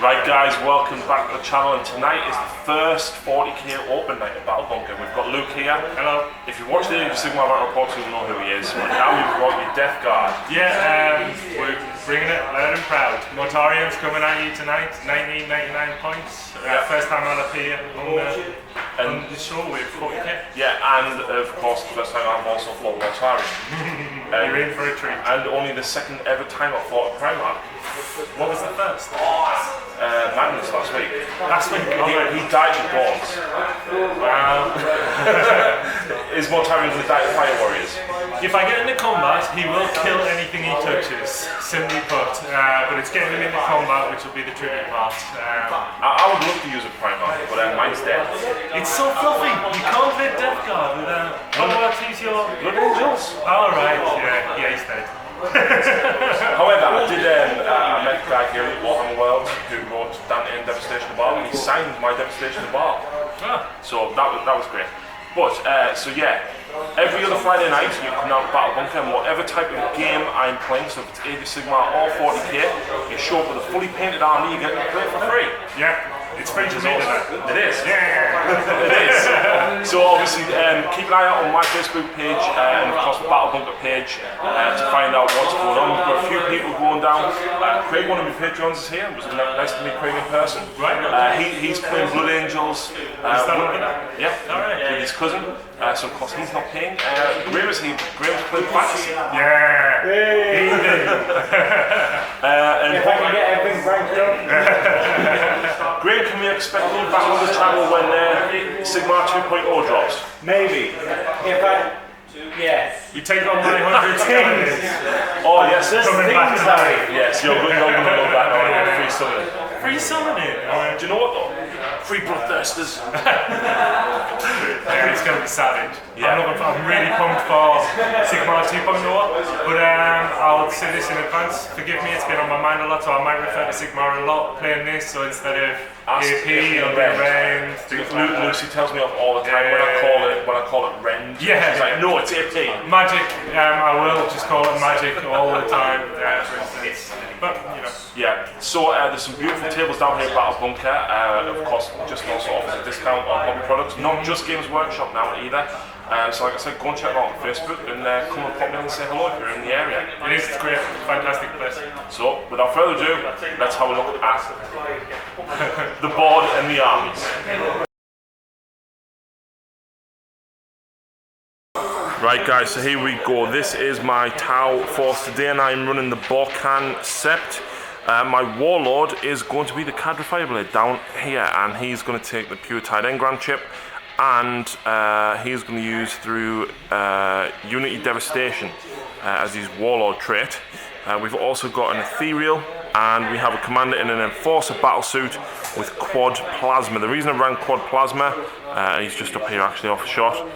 Right guys, welcome back to the channel, and tonight is the first 40k open night at Battle Bunker. We've got Luke here. Hello. If you watch the Age of Sigmar Battle reports, you'll know who he is. But now we've got your Death Guard. Yeah, we're bringing it loud and proud. Mortarians coming at you tonight, 1999 points. First time I'll appear on the show with 40k. Yeah, and of course the first time I'm also fought Mortarian. You're in for a treat. And only the second ever time I fought a Primarch. What was the first? Magnus last week. He died in Dawns. Wow. Is Mortarian going to die of Fire Warriors? If I get into combat, he will kill anything he touches, simply put. But it's getting him into combat which will be the tricky part. I would love to use a Primarch, but mine's dead. It's so fluffy. You can't play Death Guard without... What is your... Blood Angels? Alright, yeah, he's dead. However, I met a guy here at Warhammer World who wrote Dante and Devastation of Baal, and he signed my Devastation of Baal. So that was great. But so yeah, every other Friday night you come down to Battle Bunker, and whatever type of game I'm playing, so if it's Age of Sigmar or 40k, you show up with a fully painted army, you get to play it for free. Yeah. It's free to me, It is. Yeah. It is. So obviously, keep an eye out on my Facebook page and of course the Battle Bunker page to find out what's going on. We've got a few people going down. Craig, one of my Patreons, is here. It was nice to meet Craig in person. Right. He's playing Blood Angels. Yeah. With his cousin. So of course he's not paying. Graham's playing Fantasy. Yeah. And if I can get everything ranked up. Graham, can we expect you back on the channel when Sigmar 2.0 drops? Maybe. Yes. You take on my 100 skins. Oh yes, Coming back to that. Yes, you're going to love that now. Free summoning. Free summoning? Do you know what though? Free Bloodthirsters. Yeah, it's going to be savage. Yeah. I'm really pumped for Sigmar 2.0, but I'll say this in advance. Forgive me, it's been on my mind a lot, so I might refer to Sigmar a lot playing this, so instead of AP, it'll be Rend. Lucy tells me off all the time when I call it Rend. Yeah. She's like, no, it's AP. Magic, I will just call it Magic all the time, for instance. But, you know. Yeah, so there's some beautiful tables down here at Battle Bunker. Of course, just also offers a discount on hobby products, not just Games Workshop now either. So like I said, go and check them out on Facebook and come and pop in and say hello if you're in the area. It is, it's great, fantastic place. So, without further ado, let's have a look at the board and the armies. Right guys, so here we go. This is my Tau Force today, and I'm running the Borkan Sept. My Warlord is going to be the Cadre Fireblade down here, and he's going to take the Pure Tide Engram chip, and he's going to use through Unity Devastation as his Warlord trait. We've also got an Ethereal, and we have a Commander in an Enforcer battlesuit with Quad Plasma. The reason I ran Quad Plasma, he's just up here actually off shot,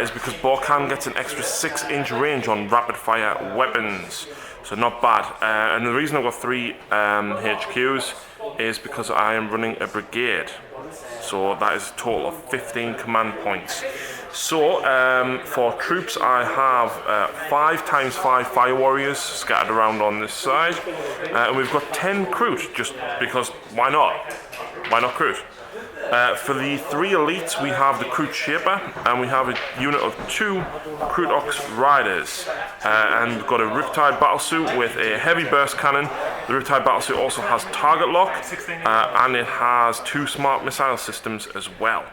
is because Borkan gets an extra 6-inch range on rapid fire weapons. So not bad. And the reason I've got 3 HQs is because I am running a brigade. So that is a total of 15 command points. So for troops I have 5x5 Fire Warriors scattered around on this side. And we've got 10 Kroot, just because why not? Why not Kroot? For the 3 elites, we have the Kroot Shaper, and we have a unit of 2 Kroot Ox Riders. And we've got a Riptide Battlesuit with a heavy burst cannon. The Riptide Battlesuit also has target lock, and it has 2 smart missile systems as well.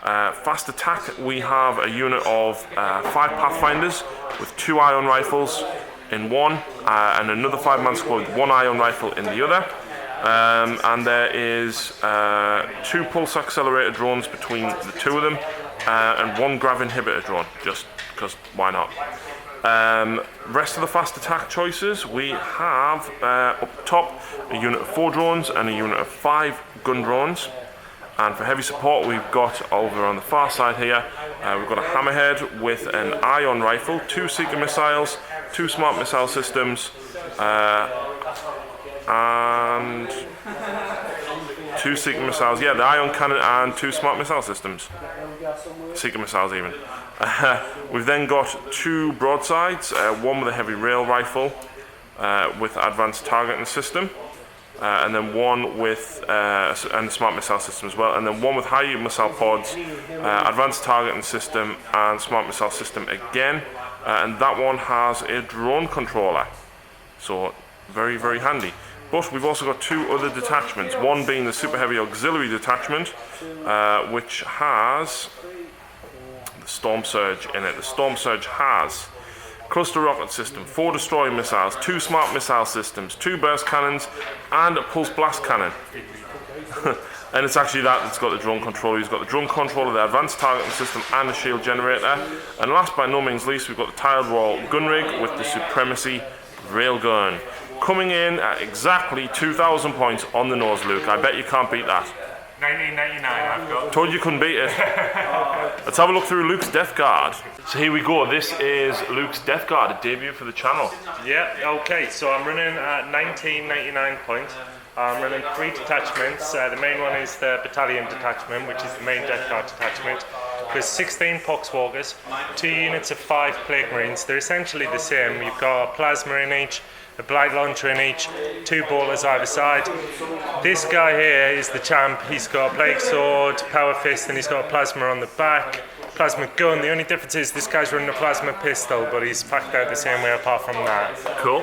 Fast attack, we have a unit of 5 Pathfinders with 2 ion rifles in one, and another 5-man squad with 1 ion rifle in the other. And there is 2 pulse accelerator drones between the 2 of them, and 1 grav inhibitor drone, just because why not. Rest of the fast attack choices, we have up top a unit of 4 drones and a unit of 5 gun drones. And for heavy support, we've got over on the far side here, we've got a Hammerhead with an ion rifle, 2 Seeker missiles, 2 smart missile systems, and 2 Seeker missiles, yeah, the ion cannon and 2 smart missile systems. Seeker missiles even. We've then got 2 broadsides, one with a heavy rail rifle with advanced targeting system, and then one with and smart missile system as well, and then one with high missile pods, advanced targeting system, and smart missile system again. And that one has a drone controller, so very, very handy. But we've also got two other detachments, one being the super heavy auxiliary detachment, which has the Storm Surge in it. The Storm Surge has cluster rocket system, 4 destroyer missiles, 2 smart missile systems, 2 burst cannons, and a pulse blast cannon. And it's actually that's got the drone controller. He's got the drone controller, the advanced targeting system, and the shield generator. And last but no means least, we've got the tiled wall gun rig with the Supremacy railgun. Coming in at exactly 2,000 points on the nose, Luke. I bet you can't beat that. 1999 I've got. Told you couldn't beat it. Let's have a look through Luke's Death Guard. So here we go. This is Luke's Death Guard, a debut for the channel. Yeah, okay, so I'm running at 1999 points. I'm running 3 detachments. The main one is the battalion detachment, which is the main Death Guard detachment. There's 16 Poxwalkers, 2 units of 5 Plague Marines. They're essentially the same. You've got a plasma in each, a blight launcher in each, 2 bolters either side. This guy here is the champ. He's got a plague sword, power fist, and he's got a plasma on the back. Plasma gun. The only difference is this guy's running a plasma pistol, but he's packed out the same way apart from that. Cool.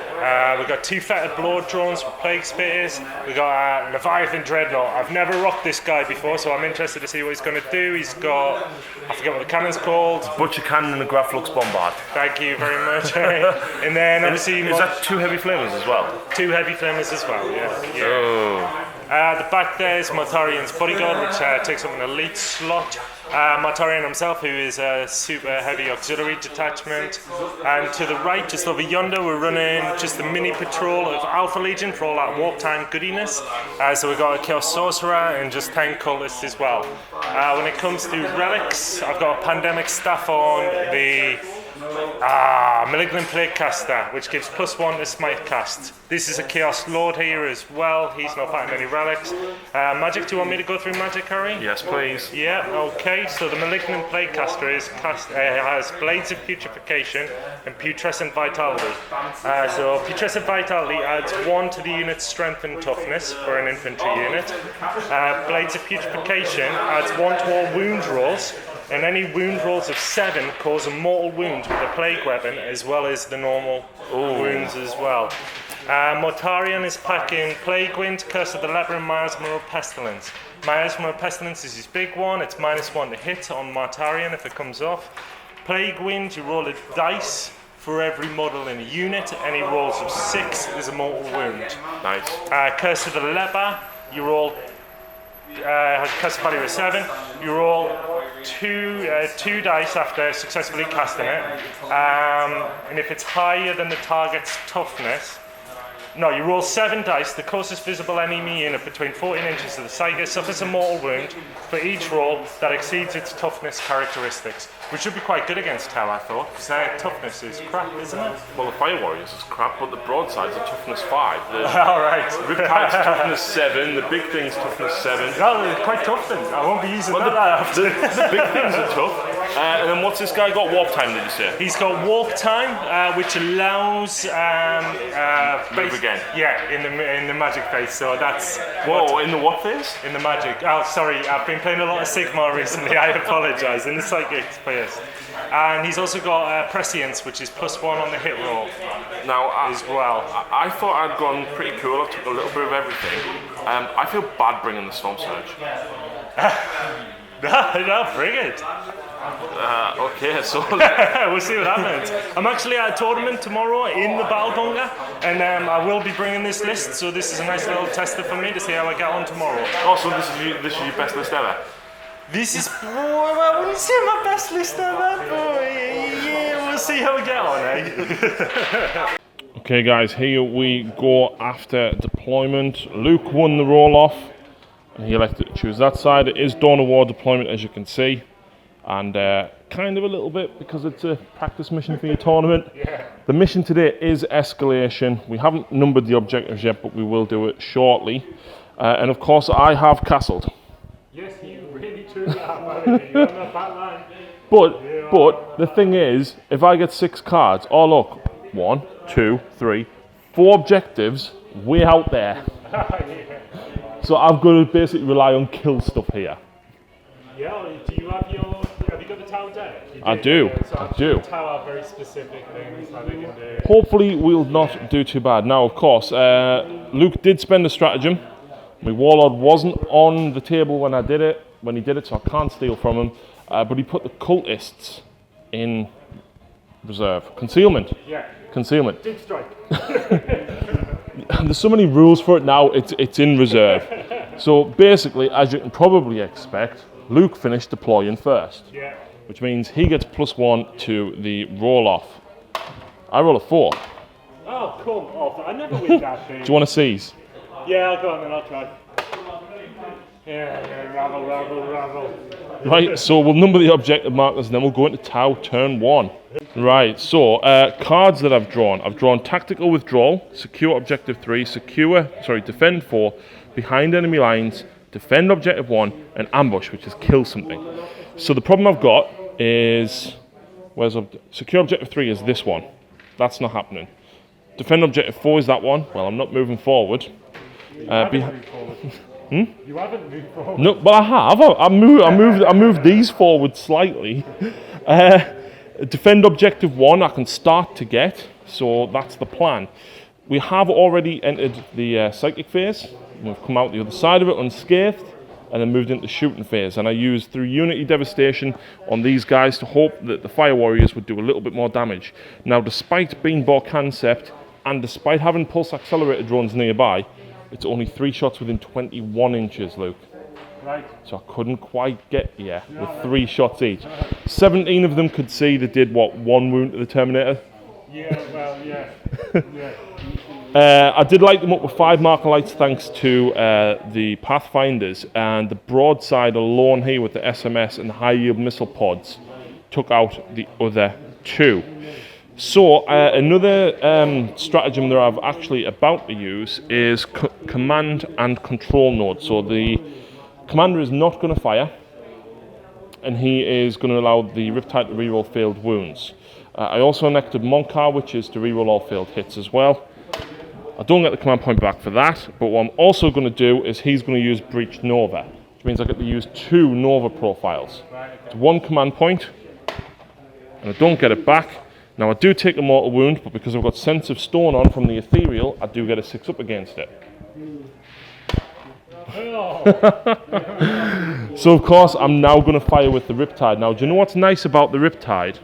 We've got 2 fetid blood drones for plague spitters. We've got Leviathan Dreadnought. I've never rocked this guy before, so I'm interested to see what he's going to do. He's got, I forget what the cannon's called. Butcher Cannon and the Graflux Bombard. Thank you very much. And then obviously is that 2 heavy flamers as well? 2 heavy flamers as well, yeah. Oh. The back there is Mortarian's bodyguard, which takes up an elite slot. Mortarian himself, who is a super heavy auxiliary detachment. And to the right, just over yonder, we're running just a mini patrol of Alpha Legion for all that warp time goodiness. So we've got a Chaos Sorcerer and just 10 cultists as well. When it comes to relics, I've got a Pandemic Staff on the Malignant Plague Caster, which gives +1 to smite cast. This is a Chaos Lord here as well. He's not fighting any relics. Magic, do you want me to go through magic, Harry? Yes, please. Yeah, okay. So the Malignant Plague Caster has Blades of Putrefaction and Putrescent Vitality. So Putrescent Vitality adds 1 to the unit's strength and toughness for an infantry unit. Blades of Putrefaction adds 1 to all wound rolls, and any wound rolls of 7 cause a mortal wound with a plague weapon, as well as the normal wounds as well. Mortarian is packing Plague Wind, Curse of the Leper, and Miasma of Pestilence. Miasma of Pestilence is his big one. It's -1 to hit on Mortarian if it comes off. Plague Wind, you roll a dice for every model in a unit. Any rolls of 6 is a mortal wound. Nice. Curse of the Leper, you roll has a cast value of 7. You roll two dice after successfully casting it, and if it's higher than the target's toughness, no, you roll 7 dice. The closest visible enemy unit between 14 inches of the sighter suffers a mortal wound for each roll that exceeds its toughness characteristics, which should be quite good against Tau, I thought, because their toughness is crap, isn't it? Well, the Fire Warriors is crap, but the broadsides are toughness 5. All right. Riptide's toughness 7. The big thing's toughness 7. No, they're quite tough then. I won't be using that often. The big things are tough. And then what's this guy got? Warp time, did you say? He's got warp time, which allows move again. Yeah, in the magic phase. So that's in the what phase? In the magic. Oh, sorry, I've been playing a lot of Sigmar recently. I apologise. In the psychic phase, and he's also got prescience, which is +1 on the hit roll. Now, as well. I thought I'd gone pretty cool. I took a little bit of everything. I feel bad bringing the Storm Surge. No, bring it. Okay, so we'll see what happens. I'm actually at a tournament tomorrow in the Balgonga, and I will be bringing this list. So this is a nice little tester for me to see how I get on tomorrow. Oh, so this is your best list ever? This is, I wouldn't say my best list ever, but yeah, we'll see how we get on, eh? Okay, guys, here we go after deployment. Luke won the roll-off, and he elected to choose that side. It is Dawn of War deployment, as you can see, and kind of a little bit because it's a practice mission for your tournament. Yeah. The mission today is escalation. We haven't numbered the objectives yet, but we will do it shortly. And of course, I have castled. Yes, you really truly have. You're on the back line. But the thing is, if I get 6 cards, oh look, 1, 2, 3, 4 objectives way out there. So I've got to basically rely on kill stuff here. Yeah, do you have you got the tower deck? I do, So I do. The tower have very specific things that they can do. Hopefully we'll not do too bad. Now, of course, Luke did spend a stratagem. My warlord wasn't on the table when he did it, so I can't steal from him. But he put the cultists in reserve. Concealment. Yeah. Concealment. Deep strike. There's so many rules for it now, it's in reserve. So basically, as you can probably expect, Luke finished deploying first. Yeah. Which means he gets +1 to the roll off. I roll a 4. Oh, come off. I never win that thing. Do you want to seize? Yeah, I'll go on then, I'll try. Yeah, ravel. Right, so we'll number the objective markers and then we'll go into Tau turn 1. Right, so cards that I've drawn Tactical Withdrawal, Secure Objective 3, Defend 4, Behind Enemy Lines, Defend Objective 1, and Ambush, which is Kill Something. So the problem I've got is, Secure Objective 3 is this one. That's not happening. Defend Objective 4 is that one. Well, I'm not moving forward. You haven't moved forward. No, but I have. I moved these forward slightly. Defend Objective 1 I can start to get, so that's the plan. We have already entered the Psychic phase. We've come out the other side of it unscathed, and then moved into shooting phase. And I used through Unity Devastation on these guys to hope that the Fire Warriors would do a little bit more damage. Now, despite being Borkancept, and despite having Pulse Accelerator drones nearby, it's only 3 shots within 21 inches, Luke. Right. So I couldn't quite get here with 3 shots each. 17 of them could see that did, 1 wound to the Terminator? Yeah, well, yeah. I did light them up with 5 marker lights thanks to the Pathfinders, and the broadside alone here with the SMS and the high yield missile pods took out the other 2. So another stratagem that I'm actually about to use is command and control node. So the commander is not going to fire, and he is going to allow the Riptide to reroll failed wounds. I also enacted Monkar, which is to reroll all failed hits as well. I don't get the command point back for that, but what I'm also going to do is he's going to use Breached Nova, which means I get to use 2 Nova profiles. It's 1 command point, and I don't get it back. Now I do take a mortal wound, but because I've got Sense of Stone on from the Ethereal, I do get a 6 up against it. So of course I'm now going to fire with the Riptide. Now, do you know what's nice about the Riptide?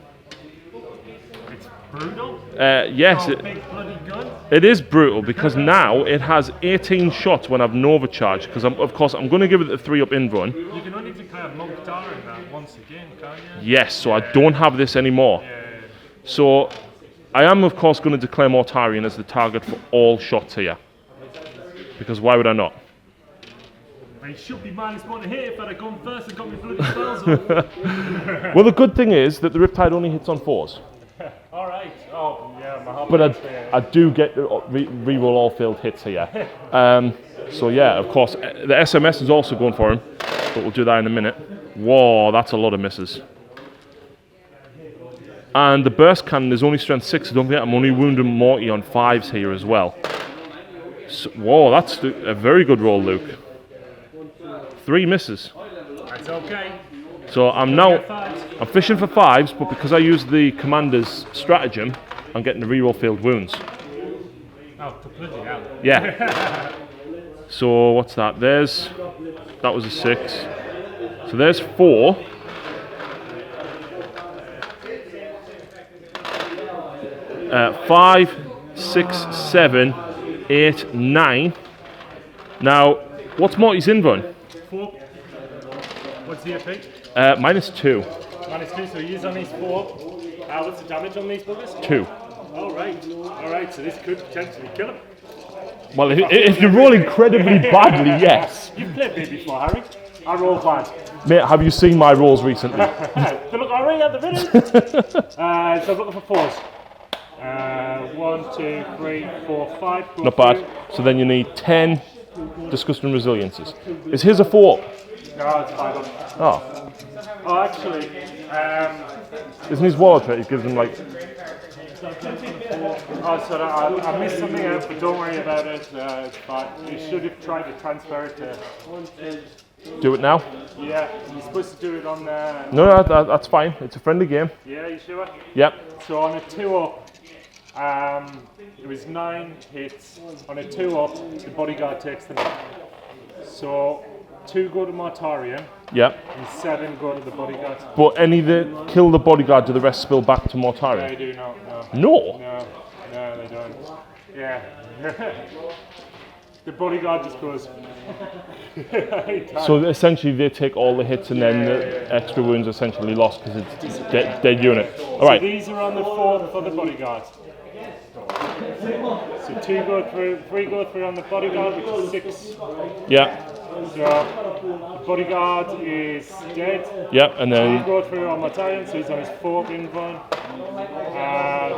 It's brutal. Yes, Big bloody gun. it is brutal because now it has 18 shots when I've Nova charged. Because of course I'm going to give it a 3-up in run. You can only declare Monkar in that once again, can't you? Yes, so I don't have this anymore. Yeah. So I am of course going to declare Mortarion as the target for all shots here. Because why would I not? It should be -1 to hit if I'd have gone first and got my bloody spells on. Well, the good thing is that the Riptide only hits on 4s. Alright. Oh, yeah, my But I do get to reroll all failed hits here. So yeah, of course, the SMS is also going for him. But we'll do that in a minute. Whoa, that's a lot of misses. And the burst cannon is only strength 6, so don't forget I'm only wounding Morty on 5s here as well. So, whoa, that's a very good roll, Luke. 3 misses. That's okay. So I'm fishing for 5s, but because I use the commander's stratagem, I'm getting the reroll failed wounds. Oh, bloody hell. Yeah. So what's that? That was a 6. So there's 4. Five, 6, 7, 8, 9. Now, what's Morty's invuln? 4. What's the AP? -2. -2, so use on these 4. What's the damage on these buggers? 2. Alright, so this could potentially kill him. Well, if you roll incredibly badly, yes. You've played me before, Harry. I roll bad. Mate, have you seen my rolls recently? They look alright at the minute. So I'm looking for 4s. 1, 2, 3, 4, 5. Not bad. So then you need 10 Disgusting Resiliences. Is his a 4? No, it's 5 up. Oh. Oh, actually, Isn't his wallet trait? He gives him like... Oh, sorry, I missed something out, but don't worry about it. It's fine. You should have tried to transfer it to. Do it now? Yeah, you're supposed to do it on the. No, that's fine. It's a friendly game. Yeah, you sure? Yep. So on a 2-up, it was 9 hits. On a 2-up, the bodyguard takes them. So 2 go to Mortarion. Yep. And 7 go to the bodyguard. But any that kill the bodyguard, do the rest spill back to Mortarion? They do not. No. No, they don't. Yeah. The bodyguard just goes. So essentially, they take all the hits, and then the extra wounds are essentially lost because it's dead unit. All right. So these are on the 4th for the bodyguard. So 2 go through, 3 go through on the bodyguard, which is 6. Yeah. So the bodyguard is dead. Yep, and 2 then go through on Matarian, so he's on his 4th invuln.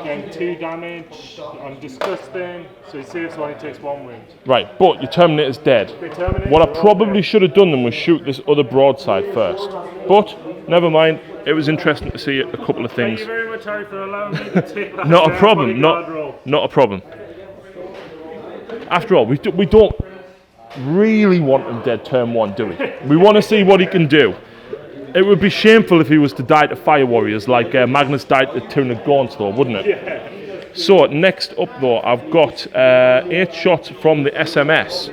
Then 2 damage on Disgusting, so he saves one, he takes 1 wound. right, but your Terminator's dead. What I probably should have done then was shoot this other broadside first. But never mind. It was interesting to see a couple of Thank things. you very much, Harry, for allowing me to take that. Not a problem. bodyguard role. Not a problem. After all, we don't really want him dead turn 1, do we? We want to see what he can do. It would be shameful if he was to die to Fire Warriors like Magnus died to Tuna Gaunts, though, wouldn't it? Yeah. So next up, though, I've got 8 shots from the SMS.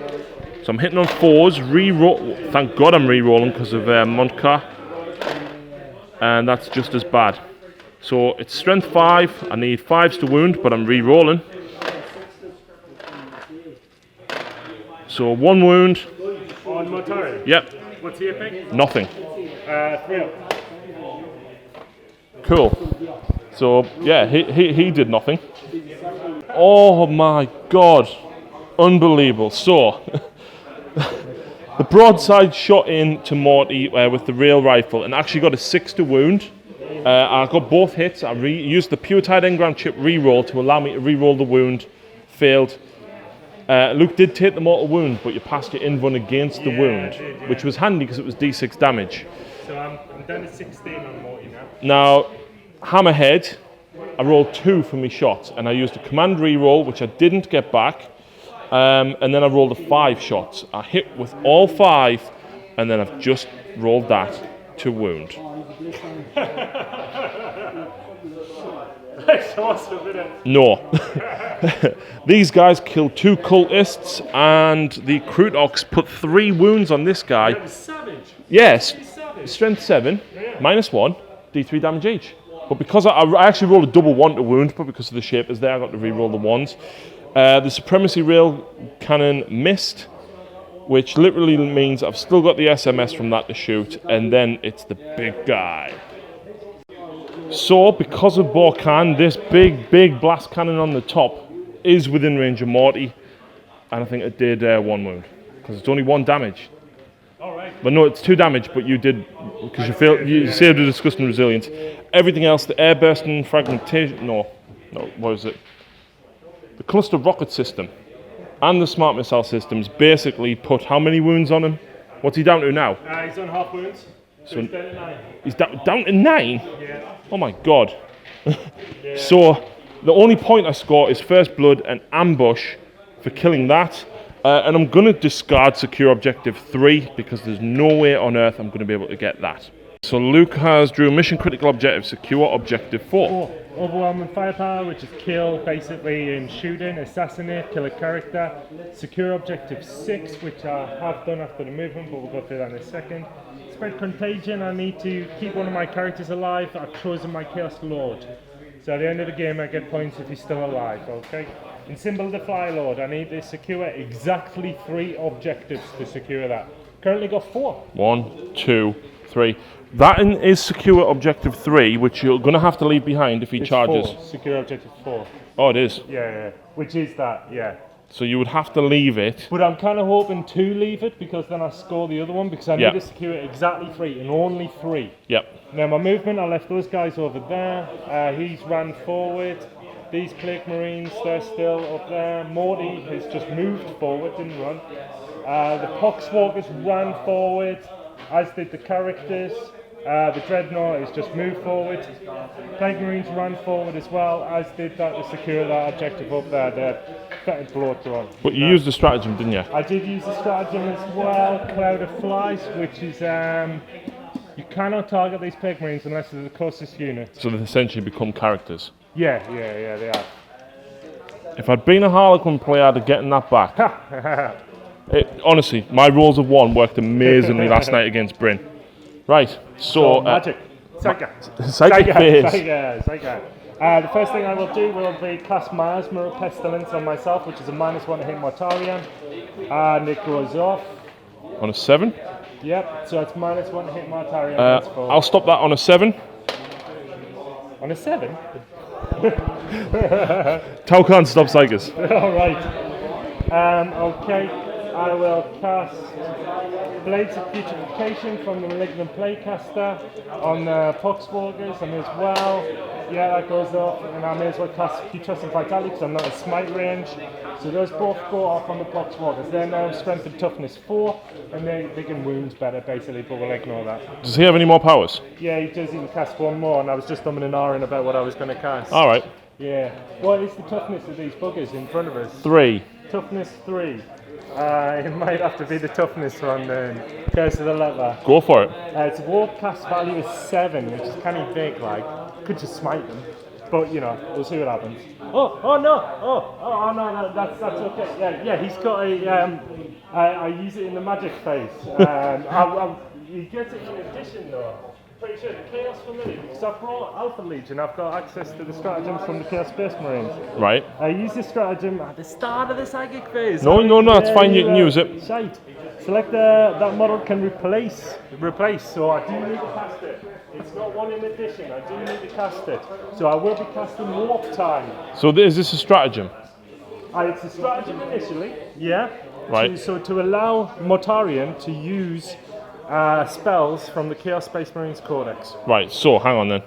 So I'm hitting on 4s. Re-roll. Thank God I'm re-rolling because of Montcar. And that's just as bad. So it's strength 5. I need 5s to wound, but I'm re-rolling. So 1 wound. On Matarian? Yep. What's he pick? Nothing. 3 up. Cool. So yeah, he did nothing. Oh my God, unbelievable. So the broadside shot in to Morty with the rail rifle and actually got a 6 to wound. I got both hits. I used the Pure Tide engram chip re-roll to allow me to re-roll the wound. Failed. Luke did take the mortal wound, but you passed your invuln against the wound, which was handy because it was D6 damage. So I'm down to 16 on Morty now. Now, Hammerhead, I rolled 2 for my shots, and I used a command re-roll, which I didn't get back, and then I rolled a 5 shots. I hit with all 5, and then I've just rolled that to wound. That's awesome, isn't it? No. These guys killed 2 cultists, and the Krutox put 3 wounds on this guy. That was savage. Yes, Savage. strength 7, -1, D3 damage each. But because I actually rolled a double 1 to wound, but because of the shape is there, I got to re-roll the 1s. The Supremacy Rail Cannon missed, which literally means I've still got the SMS from that to shoot, and then it's the big guy. So, because of Borkan, this big blast cannon on the top is within range of Morty, and I think it did 1 wound, because it's only 1 damage. All right. But no, it's 2 damage, but you did, because you saved the Disgusting Resilience. Everything else, the airbursting, fragmentation, no, what is it? The cluster rocket system and the smart missile systems basically put how many wounds on him? What's he down to now? He's on half wounds. So he's down to 9. He's down to 9? Yeah. Oh my God. So the only point I score is First Blood and Ambush for killing that. And I'm going to discard Secure Objective 3 because there's no way on earth I'm going to be able to get that. So Luke has drew Mission Critical Objective, Secure Objective 4. Overwhelming firepower, which is kill basically in shooting, assassinate, kill a character. Secure Objective 6, which I have done after the movement, but we'll go through that in a second. Spread Contagion, I need to keep one of my characters alive. I've chosen my Chaos Lord. So at the end of the game I get points if he's still alive, okay? In Symbol of the Fly Lord, I need to secure exactly 3 objectives to secure that. Currently got 4. 1, 2, 3. That is Secure Objective 3, which you're going to have to leave behind if he charges. 4. Secure Objective 4. Oh, it is. Yeah. Which is that, yeah. So you would have to leave it. But I'm kind of hoping to leave it because then I score the other one because I need to secure exactly 3 and only 3. Yep. Now my movement, I left those guys over there. He's ran forward. These Plague Marines, they're still up there. Morty has just moved forward, didn't run. The Poxwalkers ran forward, as did the characters. The Dreadnought is just move forward. Plague Marines ran forward as well, as did that to secure that objective up there, the fetid blow drawn. But you used the stratagem, didn't you? I did use the stratagem as well, Cloud of Flies, which is you cannot target these Plague Marines unless they're the closest unit. So they essentially become characters. Yeah, they are. If I'd been a Harlequin player, I'd have gotten that back. Honestly, my rolls of 1 worked amazingly last night against Bryn. Right, so... magic. Psychic phase. The first thing I will do will be cast Miasma of Pestilence on myself, which is a -1 to hit Mortarion. And it goes off. On a 7? Yep, so it's -1 to hit Mortarion. I'll stop that on a 7. On a 7? Tau can't stop Psychers. Alright. Okay, I will cast Blades of Putrefaction from the Malignant Playcaster on the Poxwalkers, and as well, yeah, that goes off, and I may as well cast Putrescent Vitality because I'm not in smite range. So those both go off on the Poxwalkers. They're now Strength and Toughness 4, and they can wound better basically, but we'll ignore that. Does he have any more powers? Yeah, he does. He can cast 1 more, and I was just umming and ahhing about what I was going to cast. Alright. Yeah. What is the toughness of these buggers in front of us? 3. Toughness 3. It might have to be the toughness one then. Curse of the Leper. Go for it. Its warp cast value is 7, which is kind of big, like. Could just smite them. But, you know, we'll see what happens. Oh no, that's okay. Yeah, he's got a, I use it in the magic phase. He gets it in addition though. Pretty sure the Chaos Familiar, because I've brought Alpha Legion, I've got access to the stratagems from the Chaos Space Marines. Right. I use this stratagem at the start of the psychic phase. No, that's fine, you can use it. Shite. Select that model can replace, so I do need to cast it. It's not one in addition, I do need to cast it. So I will be casting Warp Time. So is this a stratagem? It's a stratagem initially, yeah. Right. To allow Mortarion to use spells from the Chaos Space Marines Codex. Right, so hang on then.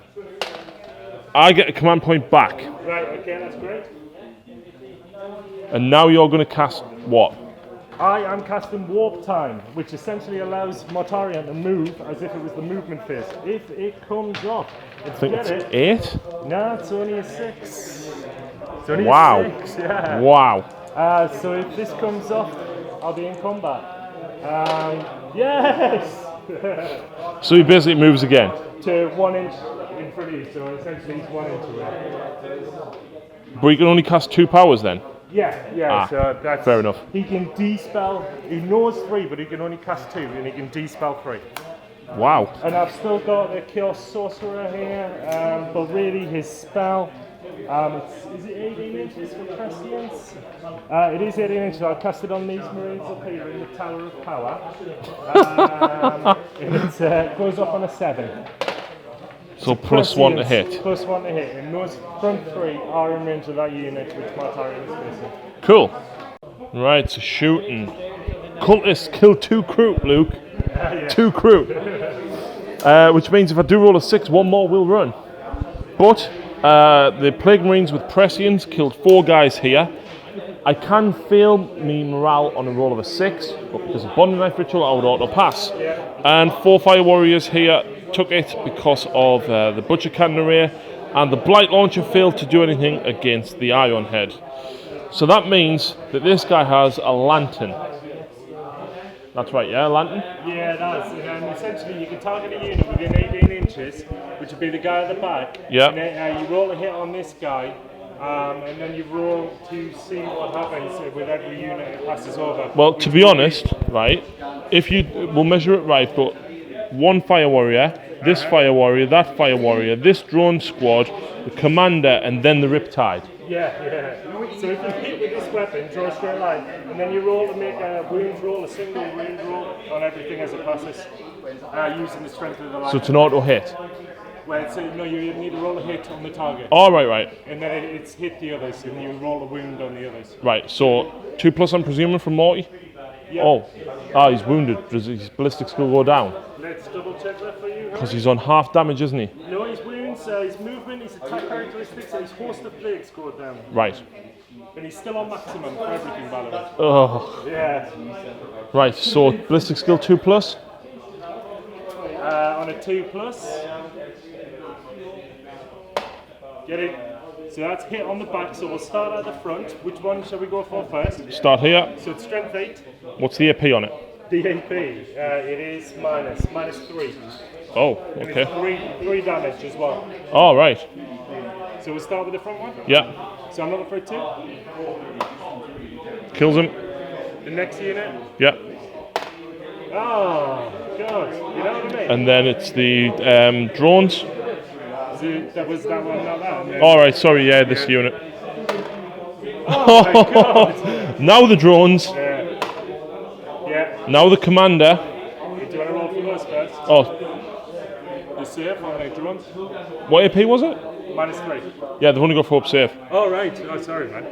I get a command point back. Right, okay, that's great. And now you're going to cast what? I am casting Warp Time, which essentially allows Mortarion to move as if it was the movement phase. If it comes off, I think it's 8? No, it's only a 6. It's only a 6, yeah. Wow. So if this comes off, I'll be in combat. Yes! So he basically moves again. To 1 inch in front of you, so essentially he's 1 inch away. But he can only cast 2 powers then? Yeah, so that's... Fair enough. He can de-spell, he knows 3, but he can only cast 2, and he can de-spell 3. Wow. And I've still got the Chaos Sorcerer here, but really his spell, is it 18 inches for Prescience? It is 18 inches. I'll cast it on these Marines up here in the Tower of Power. And it goes off on a 7. So +1 to hit. +1 to hit. And those front 3 are in range of that unit which Mortarion is facing. Cool. Right, so shooting. Cultists kill 2 crew, Luke. Yeah. 2 crew. Which means if I do roll a 6, 1 more will run. But the Plague Marines with Prescience killed 4 guys here. I can fail me morale on a roll of a 6, but because of Bonding Knife Ritual, I would auto pass. And 4 Fire Warriors here took it because of the Butcher Cannon Array, and the Blight Launcher failed to do anything against the Iron Head. So that means that this guy has a Lantern. That's right, yeah, Lantern? Yeah, that's it. And essentially you can target a unit within 18 inches, which would be the guy at the back. Yeah. And then you roll a hit on this guy, and then you roll to see what happens with every unit it passes over. Well, to be honest, right, if we'll measure it right, but 1 Fire Warrior, this Fire Warrior, that Fire Warrior, this drone squad, the Commander, and then the Riptide. Yeah. So if you hit with this weapon, draw a straight line, and then you roll to make a wound roll, a single wound roll on everything as it passes, using the strength of the line. So it's an auto hit. Well, so no, you need to roll a hit on the target. Oh, right. And then it's hit the others, and you roll a wound on the others. Right, so 2+ I'm presuming from Morty? Yeah. He's wounded. Does his ballistic skill go down? Let's double check that for you. Because he's on half damage, isn't he? No, his wounds, his movement, his attack characteristics, and his host of plagues go down. Right. And he's still on maximum for everything, by the way. Oh. Yeah. Right, so ballistic skill 2+? On on a 2+. Get it? So that's hit on the back, so we'll start at the front. Which one shall we go for first? Start here. So it's strength 8. What's the AP on it? The AP, it is -3. Oh, And okay. it's 3 damage as well. Oh, right. So we'll start with the front one. Yeah. So I'm looking for a 2. Kills him. The next unit. Yeah. Oh, God. You know what I mean? And then it's the drones. So that was that one, not that. And then- All right. Sorry. Yeah, this unit. Oh, my God. Now the drones. Yeah. Now the commander. Do you want to roll for those first? Oh, The save on the drones? what AP was it? -3. Yeah, they've only got 4 up safe. Oh, right. Oh, sorry, man.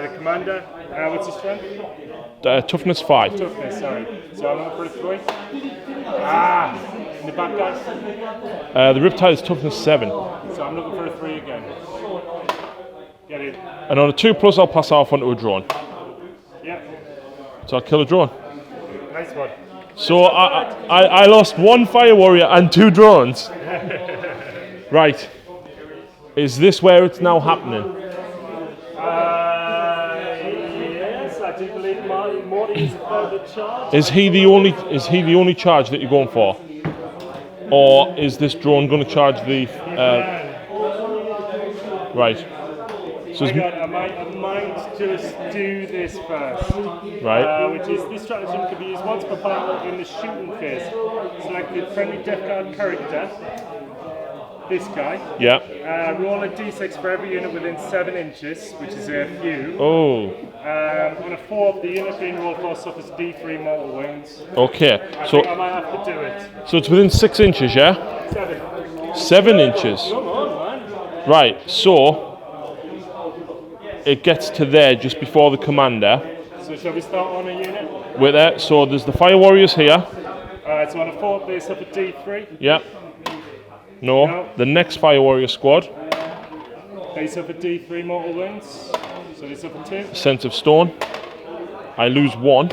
The commander, what's his strength? Toughness 5. Toughness, sorry. So I'm looking for a 3. Ah, in the back, guys. The Riptide is toughness 7. So I'm looking for a 3 again. Get it. And on a 2+, I'll pass off onto a drone. Yeah, So I'll kill a drone. nice one. So I lost 1 fire warrior and 2 drones. Right. Is this where it's now happening? Yes, I do believe Morty is about to charge. Is he the only charge that you're going for? Or is this drone going to charge the right. So Hang on, I might just do this first. right. Which is, this stratagem can be used once per battle in the shooting phase. Select the friendly Death Guard character, this guy. Yeah. Roll a d6 for every unit within 7 inches, which is a few. Oh. On a 4, the unit being rolled for suffers d3 mortal wounds. Okay. I So think I might have to do it. so it's within 6 inches, yeah? 7. 7 inches. Come on, man. Right. So it gets to there just before the commander. So shall we start on a unit? With it. So there's the fire warriors here. So on a 4, they suffer d3. Yeah. No. No. The next fire warrior squad. They suffer d3 mortal wounds. So they suffer 2. Sense of stone. I lose 1.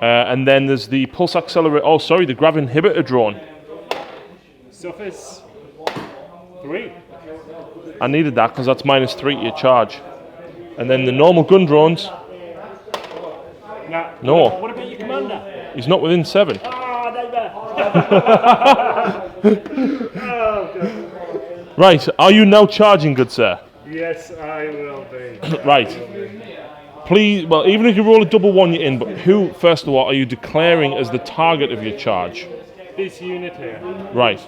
And then there's the pulse accelerator. Oh, sorry, the grav inhibitor drone. Suffers 3. I needed that because that's -3 to your charge. And then the normal gun drones. Nah. No. What about your commander? He's not within 7. Ah, neighbour. Oh, God. Right. Are you now charging, good sir? Yes, I will be. Right. Please. Well, even if you roll a double 1, you're in. But who, first of all, are you declaring as the target of your charge? This unit here. Right.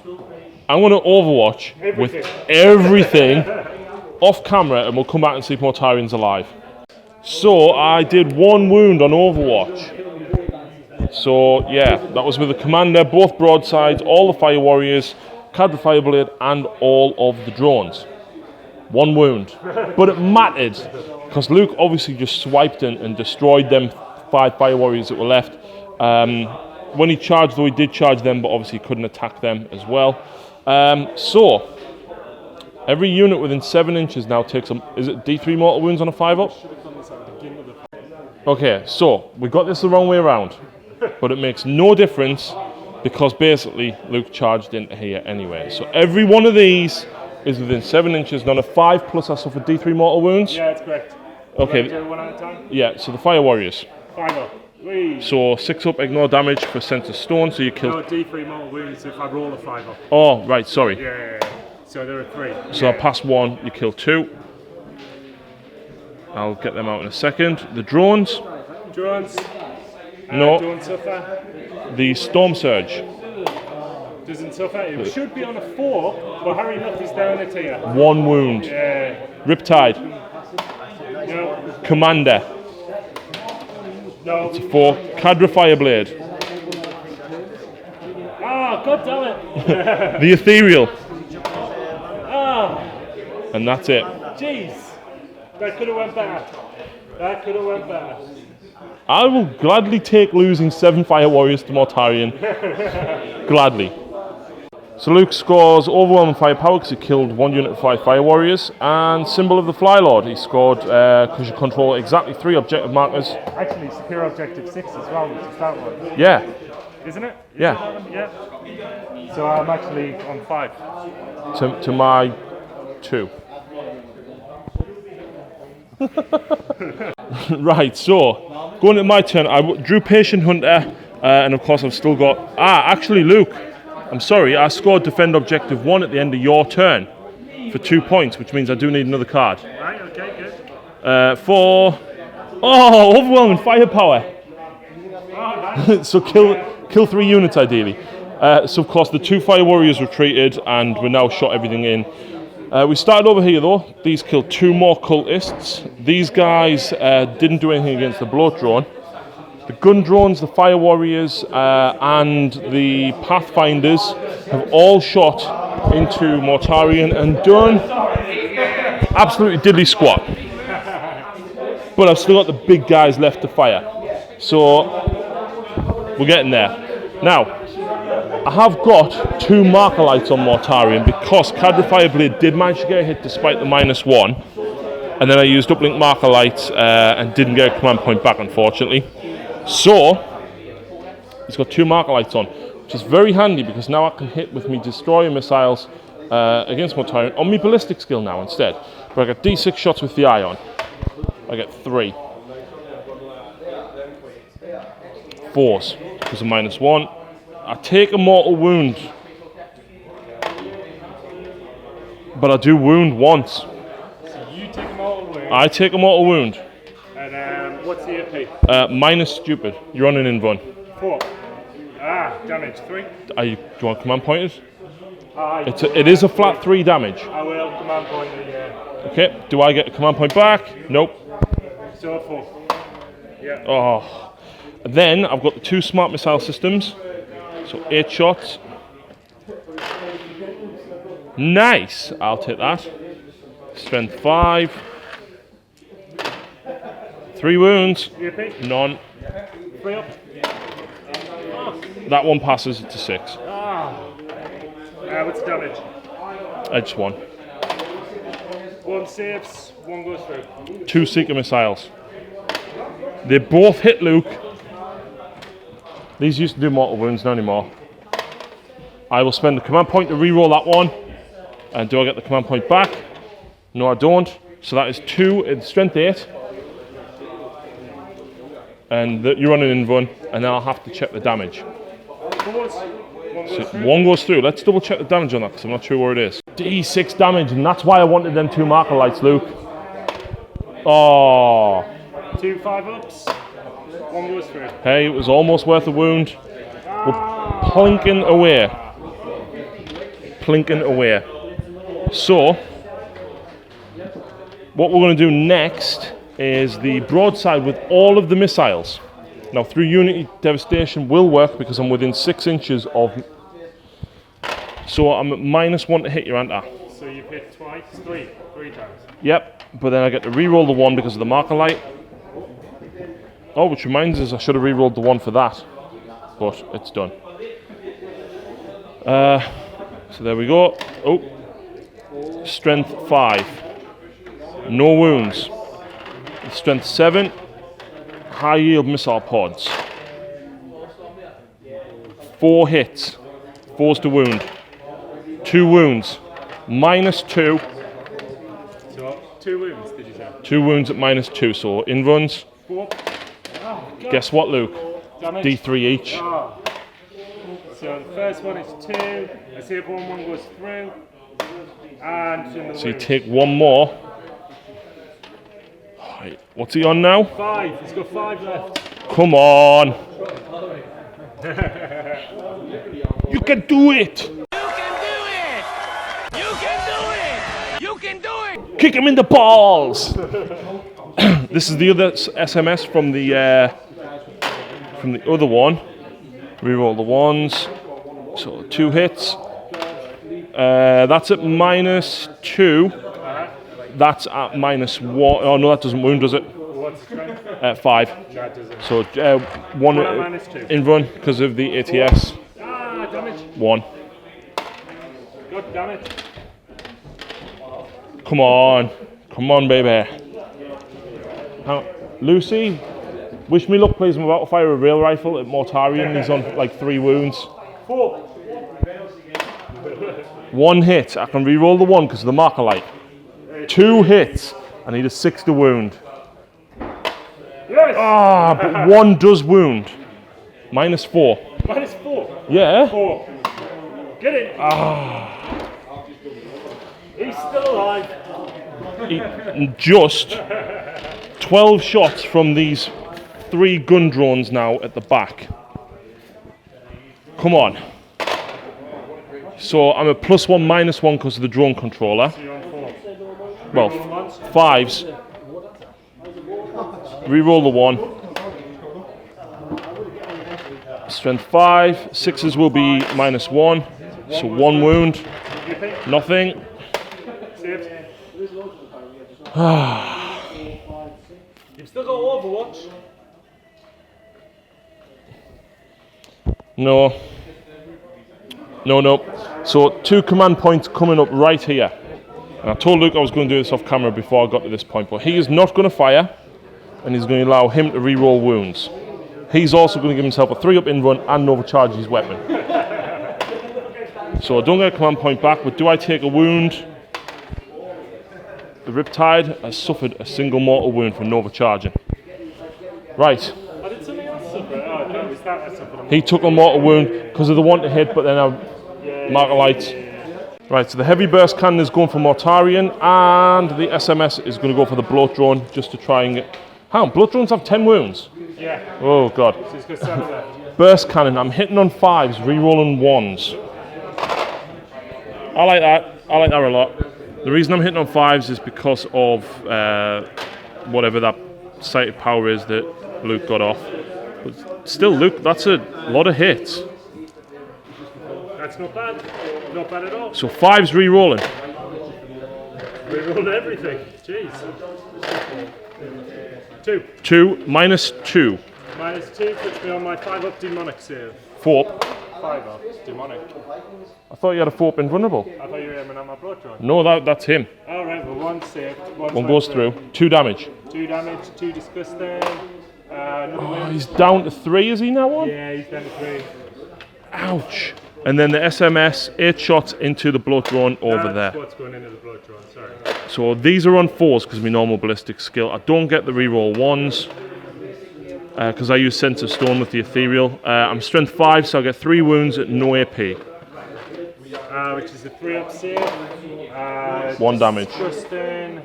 I'm going to Overwatch with Everything. everything off camera, and we'll come back and see if Mortarian's alive. So I did 1 wound on Overwatch. So yeah, that was with the commander, both broadsides, all the fire warriors, Cadre Fireblade, and all of the drones. 1 wound. But it mattered, because Luke obviously just swiped in and destroyed them 5 fire warriors that were left. When he charged, though, he did charge them, but obviously he couldn't attack them as well. So every unit within 7 inches now takes is it D3 mortal wounds on a 5-up? Okay, so we got this the wrong way around, but it makes no difference because basically Luke charged into here anyway. So every one of these is within 7 inches. And on a 5+, I suffer D3 mortal wounds. Yeah, that's correct. Okay. Do one at a time. Yeah. So the fire warriors. 5-up. Whee. So 6-up, ignore damage for sense of stone. So you kill. No, d3 mortal wounds if I roll a 5-up. Oh, right. Sorry. Yeah. So there are 3. So I pass 1, you kill 2. I'll get them out in a second. The drones, Drones. No. Don't suffer. the storm surge, Doesn't suffer. It should be on a 4, but Harry Huff is down a tier. 1 wound. Yeah. Riptide, No. commander, No. 4. Cadre Fireblade, Ah, god damn it. the ethereal, Ah, and that's it. jeez. That could have went better. That could have went better. I will gladly take losing 7 fire warriors to Mortarion. Gladly. So Luke scores overwhelming firepower because he killed 1 unit of 5 fire warriors, and symbol of the Fly Lord. He scored because you control exactly 3 objective markers. Actually, secure objective 6 as well, which is that one. Yeah. Isn't it? Yeah. Yeah. So I'm actually on 5. To my 2. Right, so going to my turn, I drew Patient Hunter, and of course I've still got. Actually, Luke, I'm sorry, I scored Defend Objective 1 at the end of your turn for 2 points, which means I do need another card. Right, okay, good. For. Oh, overwhelming firepower! So kill 3 units ideally. So of course the 2 fire warriors retreated, and we're now shot everything in. We started over here though. These killed 2 more cultists. These guys didn't do anything against the bloat drone. The gun drones, the fire warriors, and the pathfinders have all shot into Mortarion and done absolutely diddly squat. But I've still got the big guys left to fire. So we're getting there. Now, I have got 2 marker lights on Mortarion because Cadre Fireblade did manage to get a hit despite the -1. And then I used uplink marker lights and didn't get a command point back, unfortunately. So, he's got 2 marker lights on, which is very handy because now I can hit with me destroyer missiles against Mortarion on my ballistic skill now instead. But I got D6 shots with the eye on. I get 3. 4s because of -1. I take a mortal wound, but I do wound once. So you take a mortal wound. I take a mortal wound. And what's the AP? Minus stupid. You're on an invuln. 4. Damage 3. Do you want command pointed? It is a flat 3 damage. I will command point the. Okay. Do I get a command point back? Nope. So 4. Yeah. Oh. Then I've got the 2 smart missile systems. So 8 shots. Nice. I'll take that. Strength 5. 3 wounds. AP? None. 3 up. That one passes to 6. What's the damage? Edge 1. 1 saves, 1 goes through. 2 seeker missiles. They both hit Luke. These used to do mortal wounds, not anymore. I will spend the command point to reroll that one. And do I get the command point back? No, I don't. So that is 2 in strength 8. And you're on an invuln, and then I'll have to check the damage. 1 goes through. Let's double check the damage on that because I'm not sure where it is. D6 damage, and that's why I wanted them 2 marker lights, Luke. Oh. 2 5-ups. 1 goes through. Hey, it was almost worth a wound. We're plinking away. Plinking away. So, what we're going to do next is the broadside with all of the missiles. Now, through Unity Devastation will work because I'm within 6 inches of. So I'm at -1 to hit you, aren't I? So you've hit twice? 3 times. Yep, but then I get to re-roll the 1 because of the marker light. Oh, which reminds us I should have re-rolled the 1 for that. But it's done. So there we go. Oh. Strength 5. No wounds. Strength 7. High yield missile pods. 4 hits. 4's to wound. 2 wounds. -2. So 2 wounds, did you say? 2 wounds at -2. So invuns. 4. Guess what, Luke? Damage. D3 each. So the first one is 2. I see if 1 goes through. And So you take 1 more. Right, what's he on now? 5. He's got 5 left. Come on. You can do it. Kick him in the balls. This is the other SMS from the other one. Reroll the 1s. So 2 hits. That's at -2. That's at -1. Oh no, that doesn't wound, does it? What's strength? 5. That doesn't. So 1 at -2. in run because of the ATS. Damage. 1. God damn it. Come on. Come on, baby. Now, Lucy, wish me luck, please. I'm about to fire a rail rifle at Mortarian. He's on like 3 wounds. 4. 1 hit. I can re-roll the 1 because of the marker light. 2 hits. I need a 6 to wound. Yes! Ah, but 1 does wound. -4. -4. Yeah. 4. Get it. He's still alive. Just 12 shots from these 3 gun drones now at the back. Come on. So I'm a +1, -1 because of the drone controller. You're on 4. Well, 5s. Reroll the 1. Strength 5. 6s will be -1. So 1 wound. Nothing. Saved. You've still got Overwatch. No. No. So 2 command points coming up right here. And I told Luke I was going to do this off camera before I got to this point, but he is not going to fire, and he's going to allow him to re-roll wounds. He's also going to give himself a 3-up in run and overcharge his weapon. So I don't get a command point back, but do I take a wound? The Riptide has suffered a single mortal wound from overcharging. Right. I did something else suffer. Oh, no, we started suffering. He took a mortal wound because of the 1 to hit, but then I marker lights. Right, so the heavy burst cannon is going for Mortarian, and the SMS is going to go for the bloat drone just to try and get. Hang on, bloat drones have 10 wounds. Yeah. Oh god. So he's got 7 left. Burst cannon. I'm hitting on 5s, re-rolling 1s. I like that. I like that a lot. The reason I'm hitting on 5s is because of whatever that sighted power is that Luke got off. But still, Luke, that's a lot of hits. That's not bad. Not bad at all. So 5s re-rolling. We rolled everything. Jeez. 2. 2, -2. -2 puts me on my 5-up demonic save. 4. 5-up demonic. I thought you had a 4-up invulnerable. I thought you were aiming at my blood drone. No, that's him. Alright, well, 1 saved. 1 goes through. 2 damage. 2 damage, 2 disgusting. Another win. He's down to 3, is he now on? Yeah, he's down to 3. Ouch. And then the SMS, 8 shots into the bloat drone over there. That's what's going into the blood drone, sorry. So these are on 4s because of my normal ballistic skill. I don't get the reroll 1s because I use Sense of Stone with the ethereal. I'm strength 5, so I get 3 wounds at no AP. Which is a 3-up save. 1 damage. Disgusting.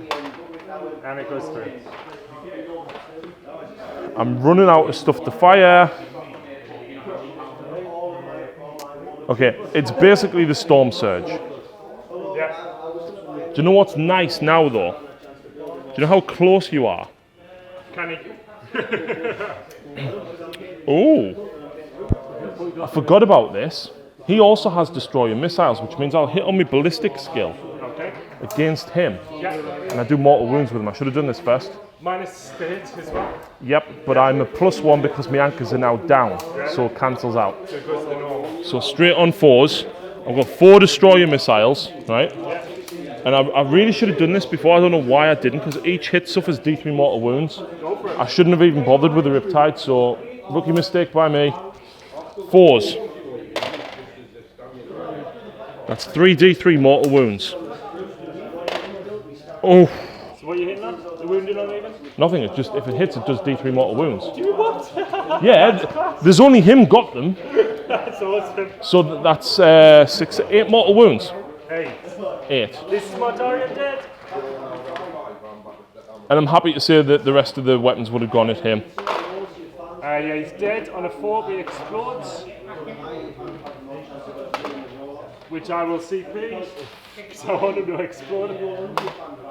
And it goes through. I'm running out of stuff to fire. Okay, it's basically the Storm Surge. Yeah. Do you know what's nice now though? Do you know how close you are? Can he? Oh, I forgot about this. He also has destroyer missiles, which means I'll hit on my ballistic skill Okay. against him. Yeah. And I do mortal wounds with him. I should have done this first. Minus the hit as well. Yep, but I'm a +1 because my anchors are now down, so it cancels out. So it goes to the normal. So straight on 4s. I've got 4 destroyer missiles, right? And I really should have done this before. I don't know why I didn't, because each hit suffers D3 mortal wounds. Go for it. I shouldn't have even bothered with the Riptide, so rookie mistake by me. 4s. That's 3 D3 mortal wounds. Oh, So what are you hitting on? The wounded on even? nothing. It's just if it hits, it does D3 mortal wounds. Do you what? Yeah, there's only him got them, That's awesome. so that's 8 mortal wounds. 8. 8. This is Mortarian dead. And I'm happy to say that the rest of the weapons would have gone at him. Yeah, he's dead on a 4, but he explodes. Which I will CP, because I want him to explode.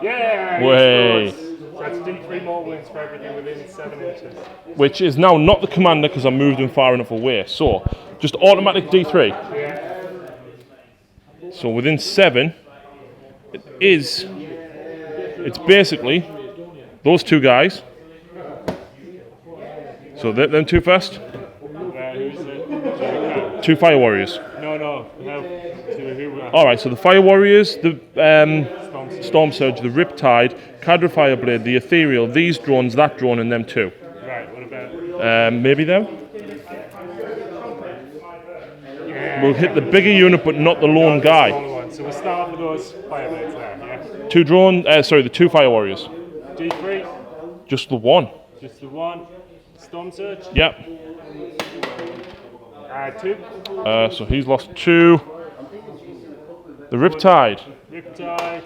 Yeah, he Way. explodes. So that's D3 more wins for everything within 7 inches. Which is now not the commander because I moved him far enough away. So, just automatic D3. Yeah. So within 7, it's basically those 2 guys. So them 2 first. Who's it? 2 fire warriors. No. So who? All right, so the Fire Warriors, the Storm Surge, the Riptide, Cadre Fireblade, the Ethereal, these drones, that drone, and them two. Right, what about? Maybe them? We'll hit the bigger unit, but not the lone guy. So we'll start with those Fireblades there, yeah? Two drone, the two Fire Warriors. D3? Just the one. Just the one. Storm Surge? Yep. 2. So he's lost 2. The Riptide. Riptide,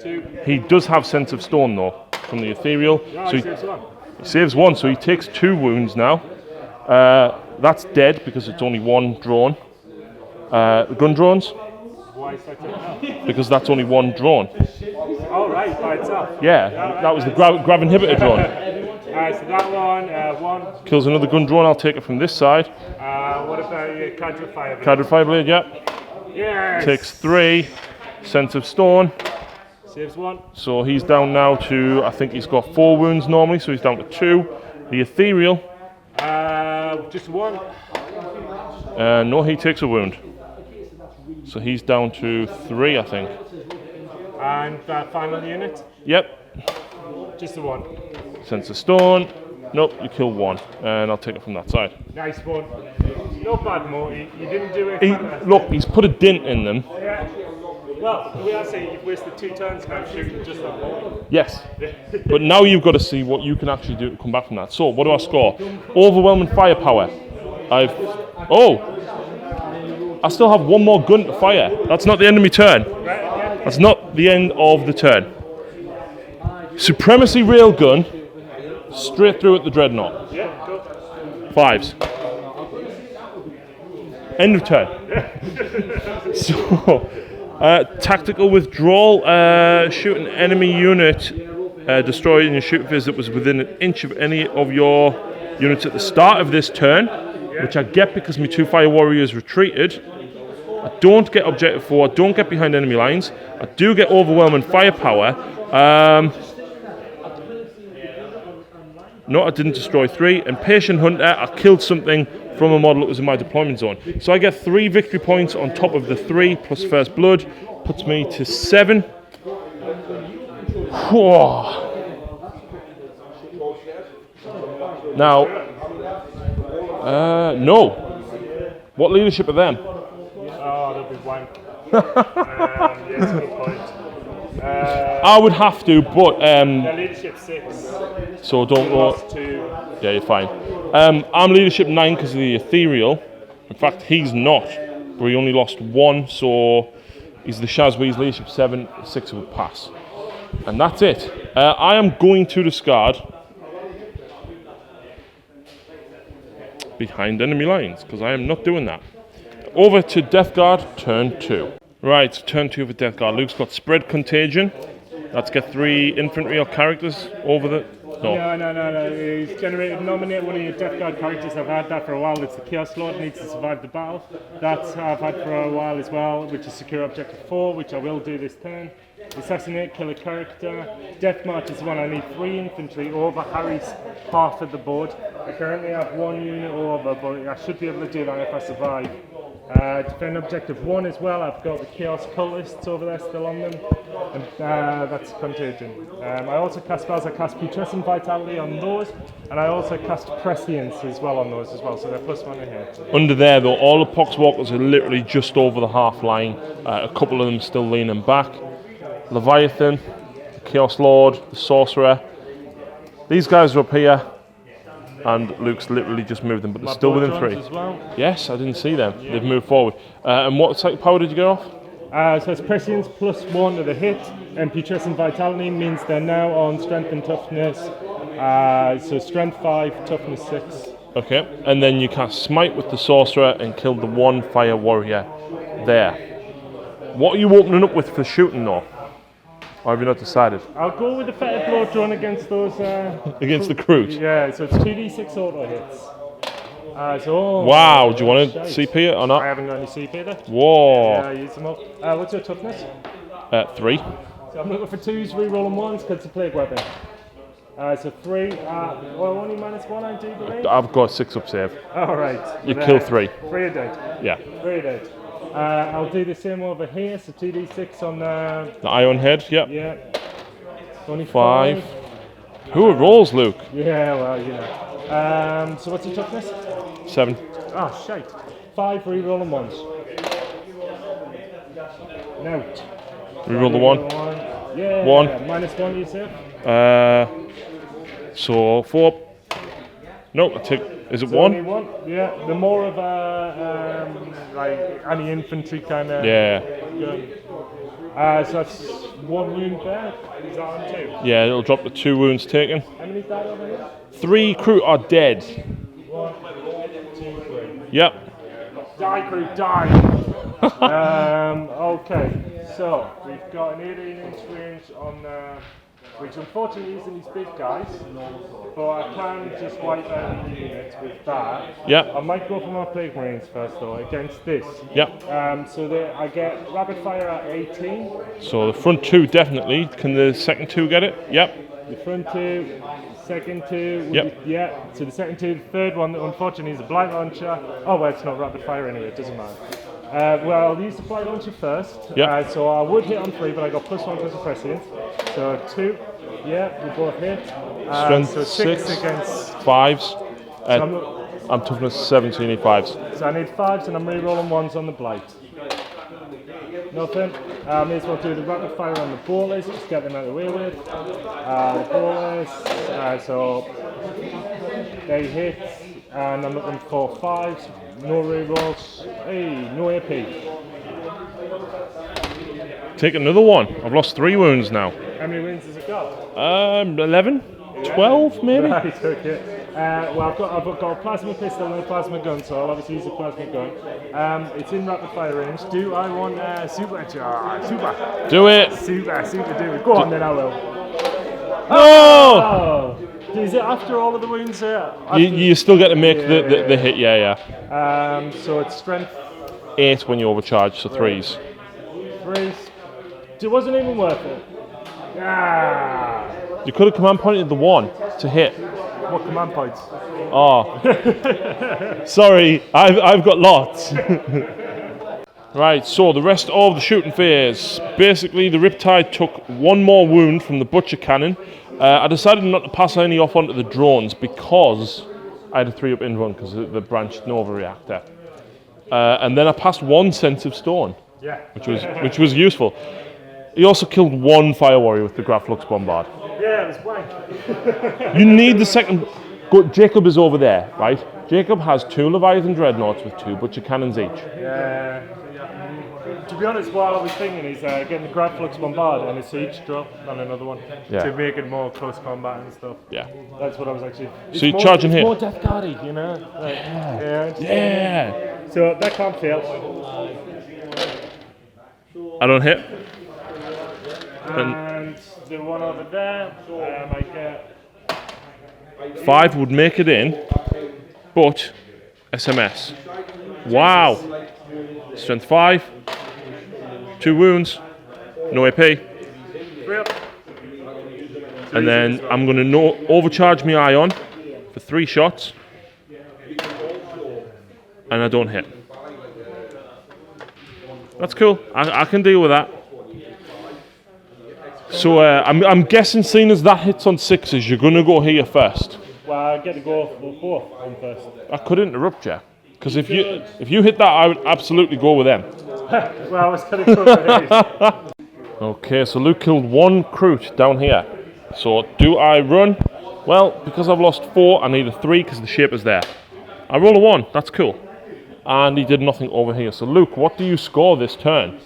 2. He does have Sense of Stone though, from the Ethereal. No, So he saves 1. he saves 1, so he takes 2 wounds now. That's dead because it's only 1 drone. The gun drones, Why is that taken because that's only 1 drone. Oh, right, by itself. Yeah, that was the grab inhibitor drone. So that one, 1. Kills another gun drone, I'll take it from this side. What about your Cadre Fireblade? Cadre Fireblade, yeah. Yes! Takes 3. Sense of Stone. Saves 1. So he's down now to, I think he's got 4 wounds normally, so he's down to 2. The Ethereal. Just 1. No, he takes a wound. So he's down to 3, I think. And final unit? Yep. Just the 1. Sense of Stone. Nope, you kill 1. And I'll take it from that side. Nice one. Not bad, Morty. You didn't do it. Look, he's put a dent in them. Yeah. Well, the way I say, you've wasted 2 turns now shooting just that one. Yes. But now you've got to see what you can actually do to come back from that. So, what do I score? Overwhelming firepower. I still have 1 more gun to fire. That's not the end of my turn. That's not the end of the turn. Supremacy Railgun. Straight through at the Dreadnought. Yeah, go. 5s. End of turn. So, tactical withdrawal. Shoot an enemy unit. Destroying your shoot phase that was within an inch of any of your units at the start of this turn. Which I get because my 2 Fire Warriors retreated. I don't get Objective 4. I don't get behind enemy lines. I do get overwhelming firepower. No, I didn't destroy 3. Impatient Hunter, I killed something from a model that was in my deployment zone. So I get 3 victory points on top of the 3 plus First Blood. Puts me to 7. Whoa. Now, no. What leadership are them? Oh, they'll be wank. Yeah, that's a good point. I would have to, but Their leadership 6. so don't go. Lost 2. Yeah, you're fine. I'm leadership 9 because of the Ethereal. In fact, he's not, but he only lost 1, so he's the Shazwee. He's leadership 7, 6 would pass, and that's it. I am going to discard behind enemy lines because I am not doing that. Over to Death Guard, turn 2. Right, turn 2 for Death Guard. Luke's got Spread Contagion. Let's get 3 infantry or characters over the... No. He's generated, nominate one of your Death Guard characters. I've had that for a while. It's the Chaos Lord, needs to survive the battle. That's I've had for a while as well, which is Secure Objective 4, which I will do this turn. Assassinate, kill a character. Death March is one. I need 3 infantry over Harry's half of the board. I currently have 1 unit over, but I should be able to do that if I survive. Defend Objective 1 as well. I've got the Chaos Cultists over there still on them. And that's Contagion. I also cast spells. I cast Putrescent Vitality on those. And I also cast Prescience as well on those as well. So they're +1 in here. Under there though, all the Poxwalkers are literally just over the half line. A couple of them still leaning back. Leviathan, Chaos Lord, the Sorcerer. These guys are up here. And Luke's literally just moved them, but they're still within 3. As well. Yes, I didn't see them. Yeah. They've moved forward. And what type of power did you get off? So it's Prescience +1 to the hit, and Putrescent Vitality means they're now on Strength and Toughness. So Strength 5, Toughness 6. Okay, and then you cast Smite with the Sorcerer and kill the 1 Fire Warrior there. What are you opening up with for shooting though? Or have you not decided? I'll go with the Fetid Blow drawn against those... against the Crute? Yeah, so it's 2d6 auto hits. Wow, do you want to CP it or not? I haven't got any CP there. Whoa. Yeah, use them up. What's your toughness? 3. So I'm looking for 2s, re-rolling 1s, because it's a plague weapon. So 3, only -1 I do believe? I've got 6 up save. Alright. You kill 3. 3 are dead. Yeah. 3 are dead. I'll do the same over here, so 2d6 on The Iron Head, yep. yeah. Only 5. 5. Who rolls, Luke? Yeah, well, you know. So what's your toughness? 7. Oh, shite. 5 reroll and 1s. Note. Reroll the 1. Yeah. 1. -1, you said? So 4. No, I take. Is it So only 1? 1? Yeah. The more of a like anti-infantry kind of. Yeah. So that's 1 wound there. Is that on 2? Yeah, it'll drop the 2 wounds taken. How many died over here? 3 crew are dead. 1, 2, 3. Yep. Die, crew, die! Okay, so we've got an 18-inch range on which unfortunately isn't these big guys, but I can just wipe out the units with that. Yep. I might go for my Plague Marines first though, against this. Yep. So I get rapid fire at 18. So the front 2 definitely. Can the second 2 get it? Yep. The front 2, second 2, Yep. yeah. So the second 2, the third one, unfortunately, is a blight launcher. Oh, well, it's not rapid fire anyway, it doesn't matter. Well, I'll use the blight launcher first. Yep. So I would hit on 3, but I got +1 because of precedent. So 2, yeah, we both hit. Strength so 6 against. 5s. So I'm toughness 7, so you need 5s. So I need 5s and I'm re-rolling 1s on the blight. Nothing. May as well do the rapid fire on the ballers, just get them out of the way with. The ballers, so they hit, and I'm looking for 5s, no re-rolls, hey, no AP. Take another 1. I've lost 3 wounds now. How many wins has it got? 11? 12 maybe? Right, okay. Well, I've got a plasma pistol and a plasma gun, so I'll obviously use a plasma gun. It's in rapid fire range. Do I want supercharge? Super. Do it! Super, do it. Go on then, I will. No! Oh! Is it after all of the wounds here? You still get to make the hit, yeah. So it's strength 8 when you overcharge, so 3s. 3s. It wasn't even worth it. Ah! You could have command pointed the 1 to hit. What command points? Oh. Sorry, I've got lots. Right, so the rest of the shooting phase. Basically, the Riptide took 1 more wound from the Butcher Cannon. I decided not to pass any off onto the drones because I had a 3-up in run because of the branched Nova reactor. And then I passed 1 sensitive stone, Yeah. which was useful. He also killed 1 fire warrior with the Graflux Bombard. Yeah, it was wank. You need the second. Jacob is over there, right? Jacob has 2 Leviathan Dreadnoughts with 2 Butcher Cannons each. Yeah. To be honest, what I was thinking is getting the Graflux Bombard and a siege drill on another one Yeah. to make it more close combat and stuff. Yeah. That's what I was actually. So you're charging here? More Death Guardy, you know? Like, Yeah. So that can't fail. I don't hit. And the one over there, I get. 5 would make it in, but SMS. Wow. Strength 5. 2 wounds. No AP. And then I'm going to overcharge my ion for 3 shots. And I don't hit. That's cool. I can deal with that. So I'm guessing, seeing as that hits on 6s, you're going to go here first. Well, I get to go for both on first. I could interrupt you, because if you hit that, I would absolutely go with them. Well, I was going to go for these. Okay, so Luke killed 1 Kroot down here. So do I run? Well, because I've lost 4, I need a 3 because the shape is there. I roll a 1. That's cool. And he did nothing over here. So Luke, what do you score this turn?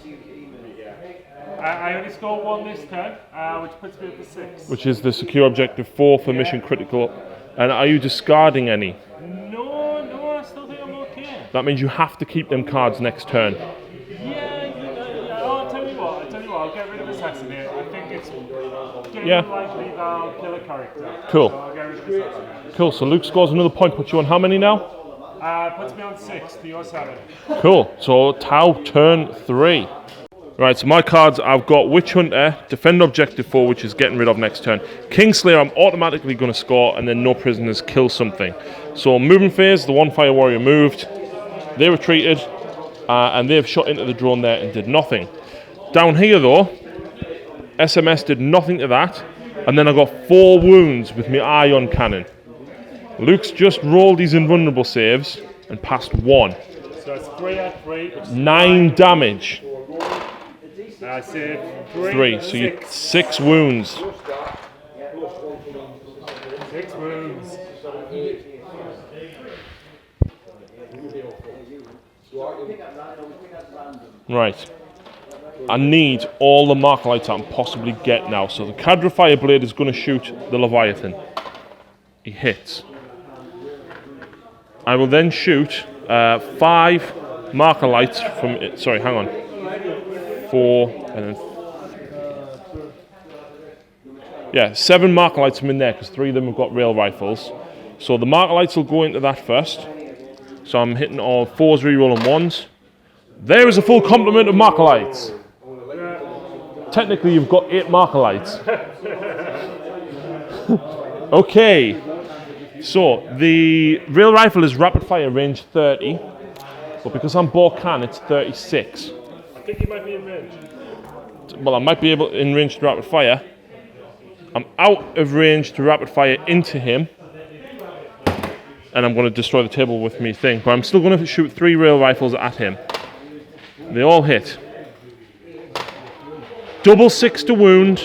I only scored 1 this turn, which puts me up to 6. Which is the secure objective 4 for mission critical. And are you discarding any? No, I still think I'm okay. That means you have to keep them cards next turn. Yeah, I'll tell you what, I'll get rid of Assassinate. I think it's likely that I'll kill a character. Cool. So I'll get rid of Assassinate. Cool, so Luke scores another point, puts you on how many now? Puts me on 6 to your 7. Cool, so Tau turn 3. Right, so my cards, I've got Witch Hunter, Defend Objective 4, which is getting rid of next turn. Kingslayer, I'm automatically going to score, and then no prisoners, kill something. So movement phase, the 1 Fire Warrior moved. They retreated. and they've shot into the drone there and did nothing. Down here though, SMS did nothing to that, and then I got 4 wounds with my ion cannon. Luke's just rolled his invulnerable saves and passed 1. So it's 3 out of 3. 9 damage. I saved 3, so you 6 wounds. 6 wounds. Right. I need all the marker lights I can possibly get now. So the Cadra Fireblade is going to shoot the Leviathan. He hits. I will then shoot 5 marker lights from it. Sorry, hang on. 4 and then 7 marker lights from in there because 3 of them have got rail rifles. So the marker lights will go into that first. So I'm hitting all 4s, rerolling 1s. There is a full complement of marker lights. Technically, you've got 8 marker lights. Okay. So the rail rifle is rapid fire range 30, but because I'm Borkan, it's 36. I think you might be in range. Well, I might be able in range to rapid fire. I'm out of range to rapid fire into him, and I'm going to destroy the table with me thing. But I'm still going to shoot 3 rail rifles at him. They all hit. Double 6 to wound,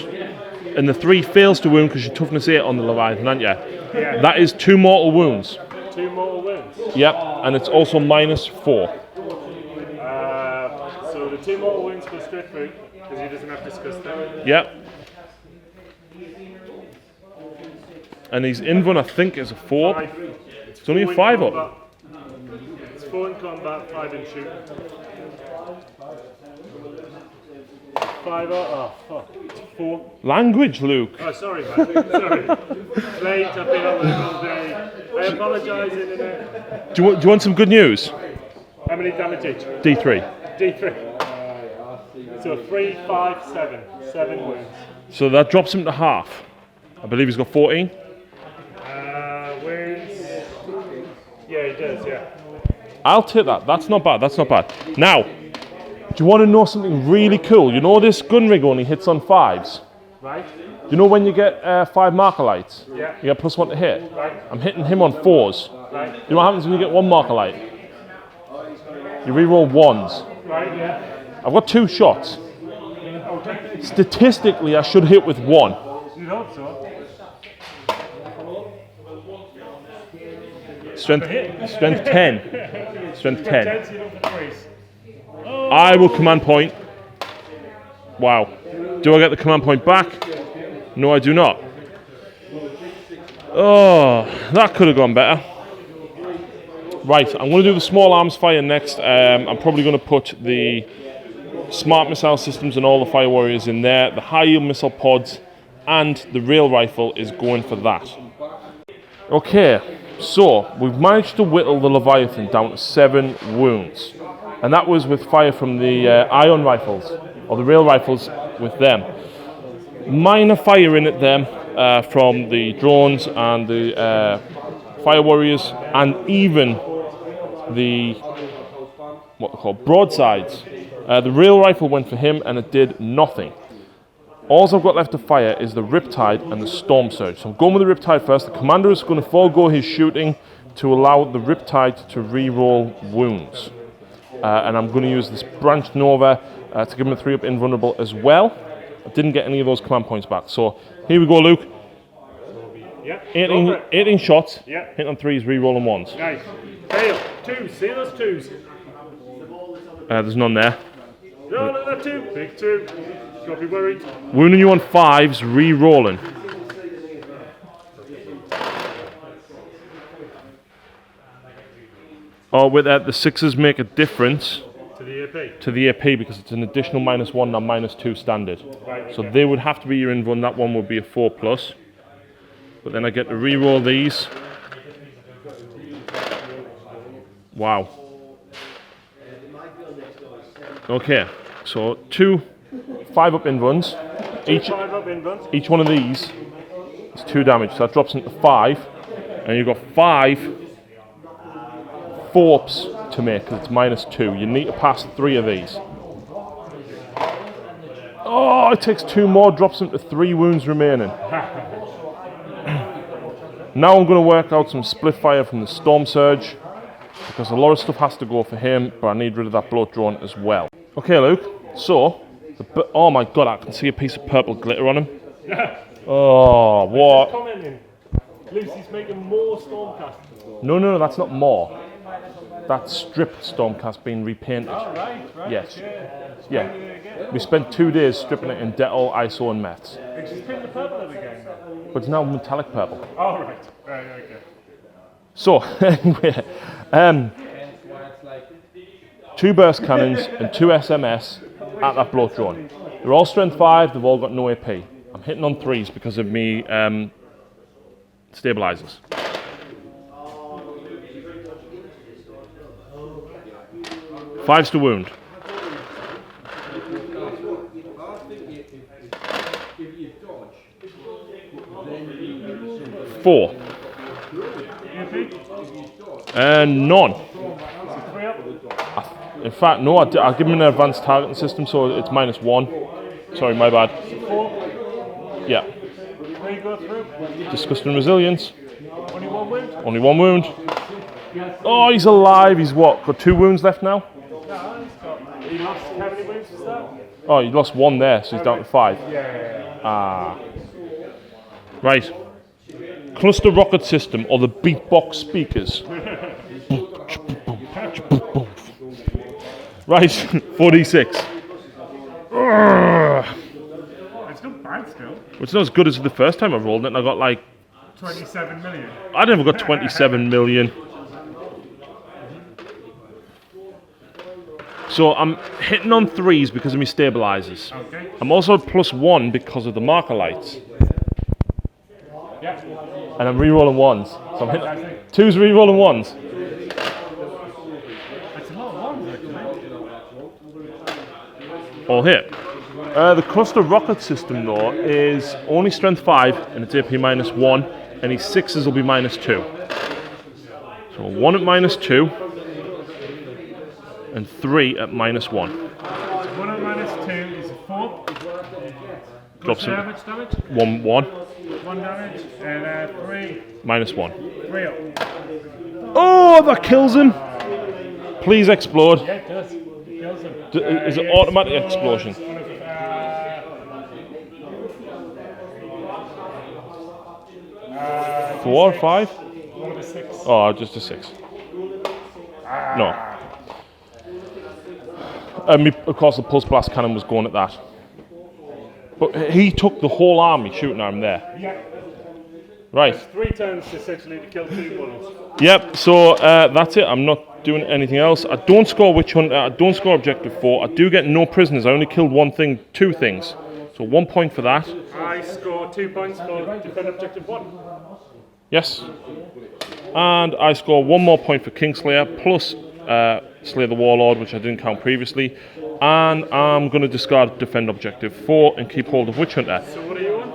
and the 3 fails to wound because you're toughness 8 on the Leviathan, aren't you? Yeah. That is 2 mortal wounds. 2 mortal wounds. Yep, and it's also minus 4. So the 2 mortal wounds go straight through because he doesn't have to discuss them. Yep. And his invuln, I think, is a 4. It's only a 5 up. It's 4 in combat, 5 in shooting. 5 up. Oh, fuck. It's 4. Language, Luke. Oh, sorry, man. Sorry. Late, I've been up with it all day. I apologise, internet. Do you want some good news? How many damage each? D3. D3. So 3, 5, 7. 7 wounds. So that drops him to half. I believe he's got 14. Wounds. Yeah, he does, yeah. I'll take that. That's not bad. That's not bad. Now, do you want to know something really cool? You know this gun rig only hits on 5s? Right? Do you know when you get 5 marker lights? Yeah. You get +1 to hit. Right. I'm hitting him on 4s. Right. You know what happens when you get 1 marker light? You reroll 1s. Right, yeah. I've got 2 shots. Okay. Statistically, I should hit with 1. You'd hope so. Strength 10. Strength 10. 10, so you don't get 3s. I will command point. Wow. Do I get the command point back? No, I do not. Oh, that could have gone better. Right, I'm going to do the small arms fire next. I'm probably going to put the smart missile systems and all the fire warriors in there. The high yield missile pods and the rail rifle is going for that. Okay, so we've managed to whittle the Leviathan down to 7 wounds. And that was with fire from the ion rifles, or the rail rifles with them. Minor firing at them from the drones and the fire warriors, and even the, what they call broadsides. The rail rifle went for him and it did nothing. All I've got left to fire is the Riptide and the Storm Surge. So I'm going with the Riptide first. The commander is going to forego his shooting to allow the Riptide to re-roll wounds. And I'm going to use this Branch Nova to give him a 3-up invulnerable as well. I didn't get any of those command points back. So here we go, Luke. Yep. 18 shots. Yep. Hit on 3s, re-rolling 1s. Nice. Fail. 2s. See those 2s? There's none there. No, no, no, 2. Big 2. Don't be worried. Wounding you on 5s, re-rolling. Oh, with that, the 6s make a difference To the AP. to the AP because it's an additional -1, not -2 standard. Right, So okay. they would have to be your invuln. That one would be a 4+. But then I get to re-roll these. Wow. Okay, so 2 5-up invulns. Each 5-up invulns. Each one of these is 2 damage, so that drops into 5, and you've got 5 4-ups to make because it's -2. You need to pass 3 of these. Oh, it takes 2 more, drops him to 3 wounds remaining. Now I'm going to work out some split fire from the Storm Surge because a lot of stuff has to go for him, but I need rid of that bloat drone as well. Okay, Luke, so, oh my god, I can see a piece of purple glitter on him. Oh, what? Commenting. Lucy's making more Stormcast. No, that's not more. That's strip Stormcast being repainted. Oh, right. Yes. Yeah. We spent 2 days stripping it in Dettol, ISO and Mets. And she's painted the purple of the game. But it's now metallic purple. Oh, right. Right, okay. So, anyway, 2 burst cannons and 2 SMS at that bloat drone. They're all strength 5, they've all got no AP. I'm hitting on 3s because of me stabilizers. Fives to wound. 4. And none. In fact, no, I'll give him an advanced targeting system, so it's -1. Sorry, my bad. 4. Yeah. 3 go through. Disgusting resilience. Only 1 wound. Only 1 wound. Oh, he's alive. He's what? Got 2 wounds left now? He lost how many wounds to start? Oh, he lost 1 there, so he's down to 5. Yeah. Ah. Right. Cluster rocket system or the beatbox speakers. Right, 46. It's not bad still. It's not as good as the first time I rolled it, and I got like 27 million. I never got 27 million. So I'm hitting on 3s because of my stabilizers. Okay. I'm also +1 because of the marker lights. Yeah. And I'm re-rolling 1s. So I'm hitting 2s, re-rolling 1s. It's a lot of ones actually. All hit. The cluster rocket system though is only strength 5 and it's AP -1. Any 6s will be -2. So 1 at -2 and 3 at -1. 1 at -2 is a 4. Drops him. Damage. 1 1 damage and 3. -1. 3 up. Oh, that kills him. Please explode. Yeah, it does. It kills him. Is it automatic explosion? 4 or 5? 1 of a 6. Oh, just a 6. No. Of course, the pulse blast cannon was going at that. But he took the whole army shooting at him there. Yeah. Right. 3 turns essentially to kill 2 bullets. Yep, so that's it. I'm not doing anything else. I don't score Witch Hunter. I don't score Objective 4. I do get no prisoners. I only killed 2 things. So 1 point for that. I score 2 points for defend objective 1. Yes. And I score 1 more point for Kingslayer, plus Slay the Warlord, which I didn't count previously. And I'm going to discard Defend Objective 4 and keep hold of Witch Hunter. So what are you on?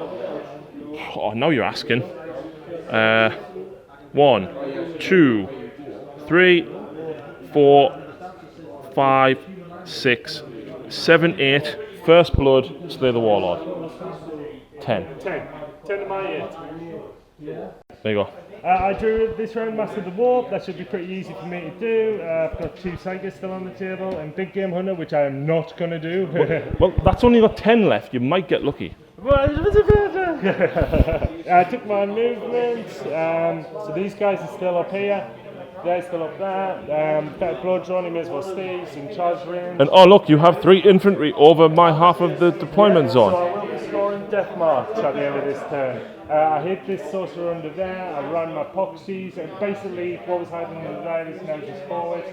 Oh, now you're asking. 1, 2, 3, 4, 5, 6, 7, 8. First Blood, Slay the Warlord. 10. 10. 10 to my 8. There you go. I drew this round Master of the Warp. That should be pretty easy for me to do. I've got 2 Psychics still on the table and Big Game Hunter, which I am not going to do. Well, that's only got 10 left. You might get lucky. I took my movements. So these guys are still up here. They're still up there. Better blood drawn, he may as well stay. He's in charge range. And oh look, you have 3 infantry over my half of the deployment zone. So I will be scoring Death March at the end of this turn. I hit this sorcerer under there, I ran my proxies, and basically what was happening under there is now just forward.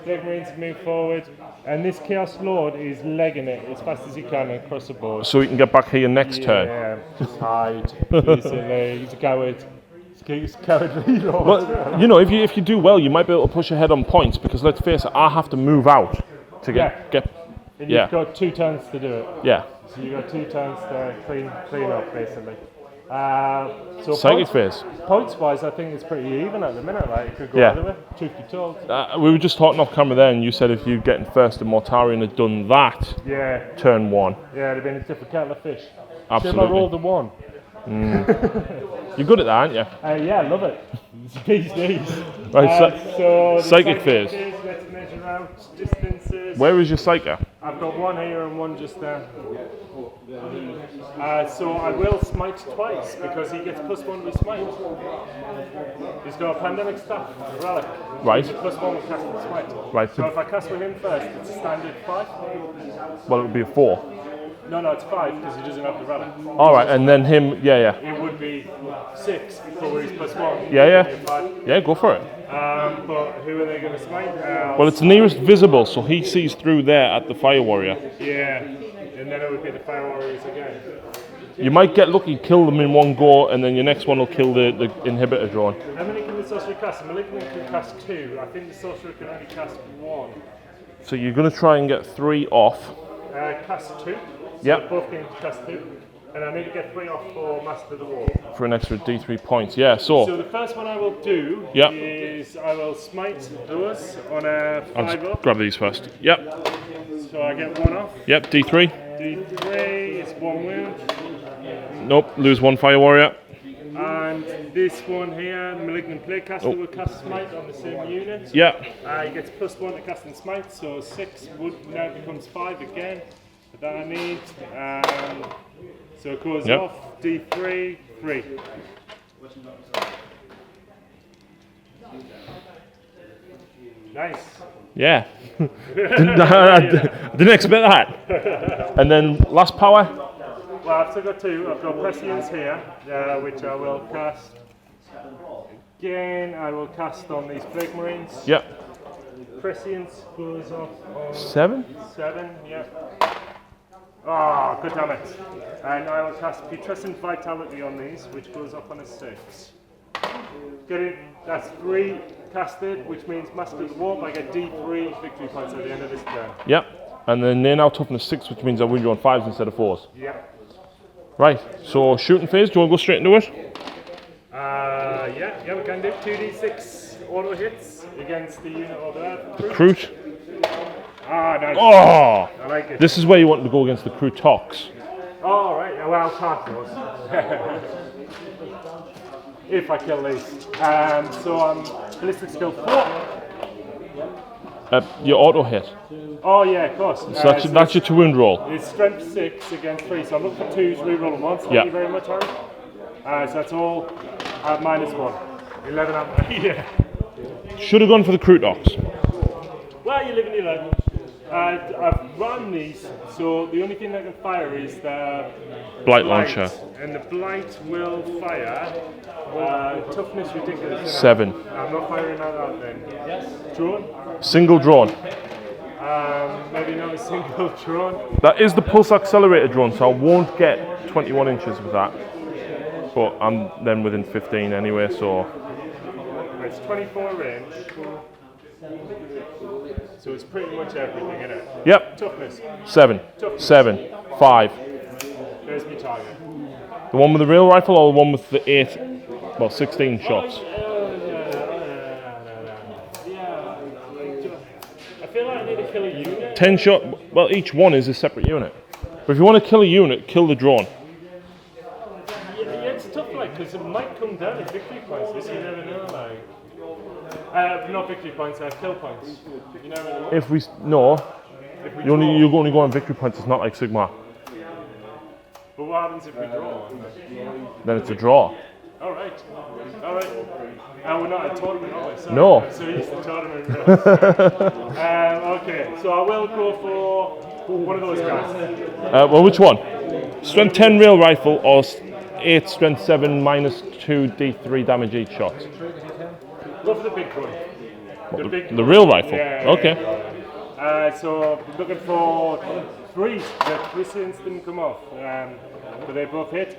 The Marines move forward, and this Chaos Lord is legging it as fast as he can across the board. So he can get back here next turn. Yeah, just hide. He's a coward. He's a cowardly Lord. Well, you know, if you do well, you might be able to push ahead on points, because let's face it, I have to move out to get And you've got 2 turns to do it. Yeah. So you've got 2 turns to clean up, basically. So Psychic phase. Points wise, I think it's pretty even at the minute. Like it could go Yeah. either way. Truth be told. We were just talking off camera there, and you said if you'd getting first and Mortarian had done that Yeah. turn 1. Yeah, it'd have been a different kettle of fish. Absolutely. Shame I rolled a 1. You're good at that, aren't you? Yeah, I love it. It's these days. Right, So the psychic phase. Let's measure out distances. Where is your Psyker? I've got one here and one just there. So I will smite twice because he gets +1 with smite. He's got a pandemic staff relic. Right. +1 with cast and smite. Right. So if I cast with him first, it's a standard 5. Well, it would be a 4. No, it's 5 because he doesn't have the relic. All right, and then him. Yeah. It would be 6 for his +1. Yeah. It'd be 5. Yeah, go for it. But who are they going to smite? Well, it's nearest visible, so he sees through there at the Fire Warrior. Yeah, and then it would be the Fire Warriors again. You might get lucky, kill them in one go, and then your next one will kill the inhibitor drone. How many can the sorcerer cast? The Malignant can cast 2. I think the sorcerer can only cast 1. So you're going to try and get 3 off. Cast 2. So Yep. both can cast 2. And I need to get 3 off for Master of the Wall. For an extra D3 points. Yeah, so So the first one I will do Yep. is I will smite those on a I'll 5 just up. grab these first. Yep, So I get 1 off. yep, D3. D3 is 1 wound. Nope, lose 1 Fire Warrior. And this one here, the Malignant Playcaster will cast Smite on the same unit. Yep, He gets +1 to cast and Smite, so 6 would now becomes 5 again. That I need. So it goes Yep. off, D3, 3. Nice. yeah. didn't expect that. And then last power. Well, I've still got 2. I've got Prescience here, which I will cast. Again, I will cast on these Plague Marines. Yep, Prescience goes off on 7. 7, yeah. Ah, good damn it. And I will cast Putrescent Vitality on these, which goes up on a 6. Get it? That's 3 casted, which means Master of the Warp. I get D3 victory points at the end of this turn. Yep, and then they're now toughness 6, which means I win you on 5s instead of 4s. Yep. Right, so shooting phase, do you want to go straight into it? Yeah, we can do 2d6 auto hits against the unit over there. Recruit. Ah, nice. Oh! I like it. This is where you want to go against the crew Tox. Oh, right. Well, I'll pass those. If I kill these. So I'm ballistic skill 4. Your auto hit. Oh, yeah, of course. So that's your to wound roll. It's strength 6 against 3, so I'm looking for 2s, reroll them once. Thank Yeah. you very much, Harry. So that's all at -1. 11 up. Yeah. Should have gone for the crew Tox. Well, you live in 11. I've run these, so the only thing that can fire is the Blight launcher. And the Blight will fire. Toughness ridiculous. isn't it? 7. I'm not firing that out then. Yes. Drone? Single drone. Maybe not a single drone. That is the pulse accelerator drone, so I won't get 21 inches with that. But I'm then within 15 anyway, so It's 24 range. So it's pretty much everything, isn't it? yep. Toughness. 7. 7. 5. There's my target. The one with the real rifle or the one with the 16 shots? Yeah. I feel like I need to kill a unit. 10 shot. Well, each one is a separate unit. But if you want to kill a unit, kill the drone. Yeah, it's tough, like, because it might come down to victory points. This you never know, like. Not victory points, kill points. You never know. If we no, If we you only draw. go on victory points. It's not like Sigmar. But what happens if we draw? Then it's a draw. Alright. We're not at a tournament, are we? Sorry. No. So he's the tournament rules. Okay, so I will go for one of those guys. Well, which one? Strength 10 real rifle or 8 strength 7 -2 D3 damage each shot. Go for the big one. The real rifle. Yeah, Okay. So looking for 3. The resistance didn't come off, but they both hit.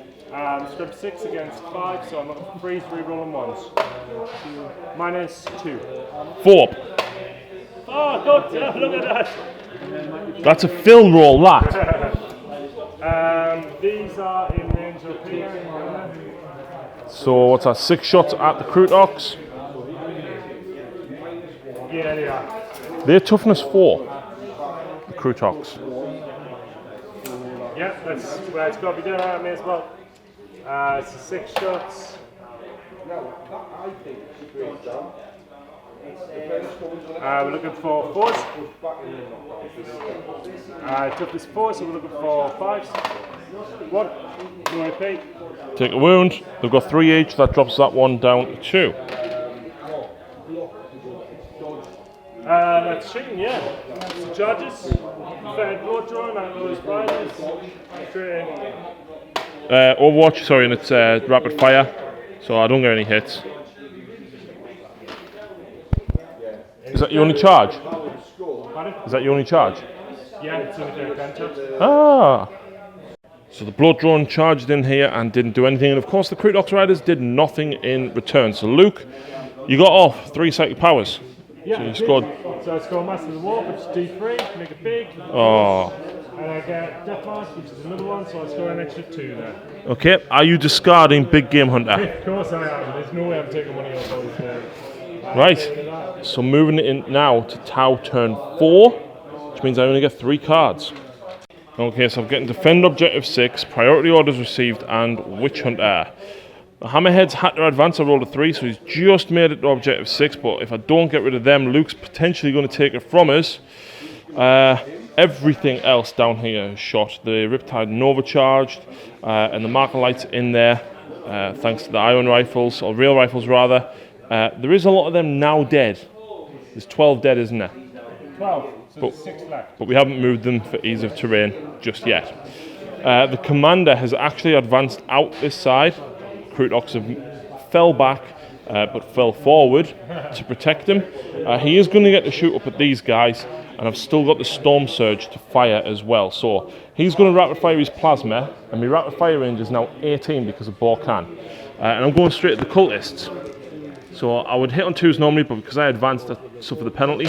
Strength 6 against 5, so I'm looking for 3s, reroll them once. -2. 4. Oh, God, look at that! That's a fill roll. That. These are in range of here. So what's that? 6 shots at the Crutox. Yeah, they are. They're toughness 4. The Crutox. Yeah, that's where it's got to be done. I may as well. It's a 6 shots. We're looking for 4s. Toughness 4, so we're looking for 5s. 1. No AP. Take a wound. They've got 3 each. That drops that one down to 2. That's shooting, yeah. Some charges. Fair blood drawing out those riders. Straight in. Overwatch, sorry, and it's rapid fire, so I don't get any hits. Is that your only charge? Pardon? Is that your only charge? Yeah, it's only 10 shots. Ah! So the blood drawn charged in here and didn't do anything, and of course the Crutox Riders did nothing in return. So Luke, you got off 3 psychic powers. Yeah, So you scored. So I score Master of the War, which is D3, make it big. Oh. And I get Death March, which is another one, so I score an extra 2 there. Okay, are you discarding Big Game Hunter? Of course I am. There's no way I'm taking money off those. Right. So moving it in now to Tau turn 4, which means I only get 3 cards. Okay, so I'm getting Defend Objective 6, Priority Orders Received, and Witch Hunter. The Hammerheads had to advance. I rolled a 3, so he's just made it to Objective 6, but if I don't get rid of them, Luke's potentially going to take it from us. Everything else down here is shot. The Riptide Nova charged, and the marker lights in there, thanks to the iron rifles, or real rifles rather. There is a lot of them now dead. There's 12 dead, isn't there? 12, so there's 6 left. But we haven't moved them for ease of terrain just yet. The commander has actually advanced out this side. Crutox fell back, but fell forward to protect him. He is going to get to shoot up at these guys, and I've still got the Storm Surge to fire as well. So he's going to rapid fire his plasma, and my rapid fire range is now 18 because of Borkan. And I'm going straight at the cultists. So I would hit on 2s normally, but because I advanced, I suffer the penalty.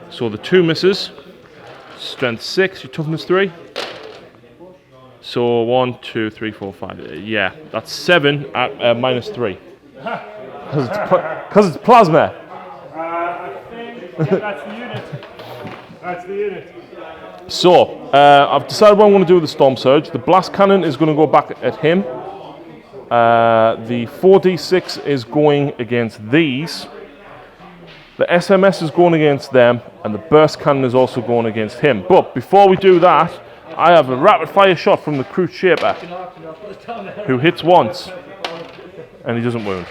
So the 2 misses. Strength 6, your toughness 3. So 1, 2, 3, 4, 5. Yeah, that's 7 at -3. Because it's plasma. I think that's the unit. That's the unit. So I've decided what I'm going to do with the Storm Surge. The Blast Cannon is going to go back at him. The 4d6 is going against these. The SMS is going against them, and the Burst Cannon is also going against him. But before we do that, I have a rapid fire shot from the Crude Shaper, who hits once, and he doesn't wound.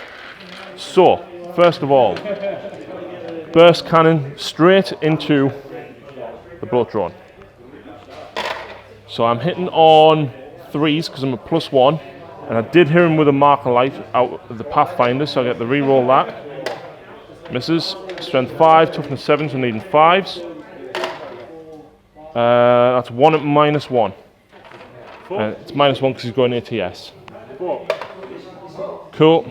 So, first of all, Burst Cannon straight into the blood drawn. So I'm hitting on 3s because I'm a +1, and I did hit him with a marker light out of the Pathfinder, so I get the reroll that. Misses. Strength 5, toughness 7, so needing 5s. That's 1 at -1. It's -1 because he's going ATS. 4. Cool.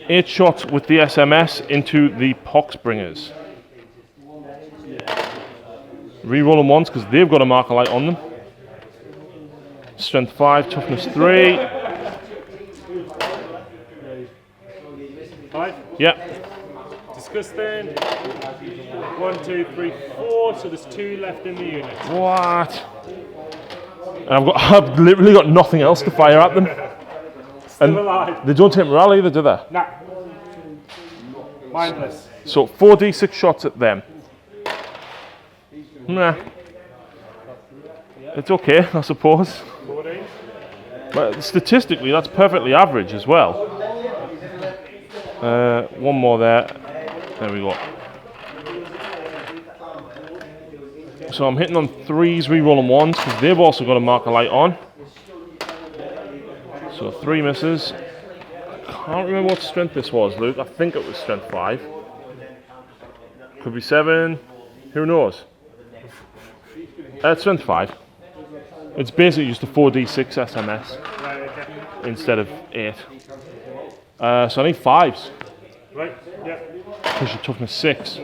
8 shots with the SMS into the Poxbringers. Reroll them once because they've got a marker light on them. Strength 5, toughness 3. 5. Yep. Disgusting. 1, 2, 3, 4. So there's 2 left in the unit. What? And I've literally got nothing else to fire at them. Still alive. They don't take morale either, do they? Nah. Mindless. So 4d6 shots at them. Nah. It's okay, I suppose. 14. But statistically, that's perfectly average as well. One more there. There we go. So I'm hitting on 3s, rerolling 1s, because they've also got a marker light on. So 3 misses. Can't remember what strength this was, Luke. I think it was strength 5. Could be 7. Who knows? It's strength 5. It's basically just a 4d6 SMS instead of 8. So I need 5s. Right, yeah. Because your toughness 6.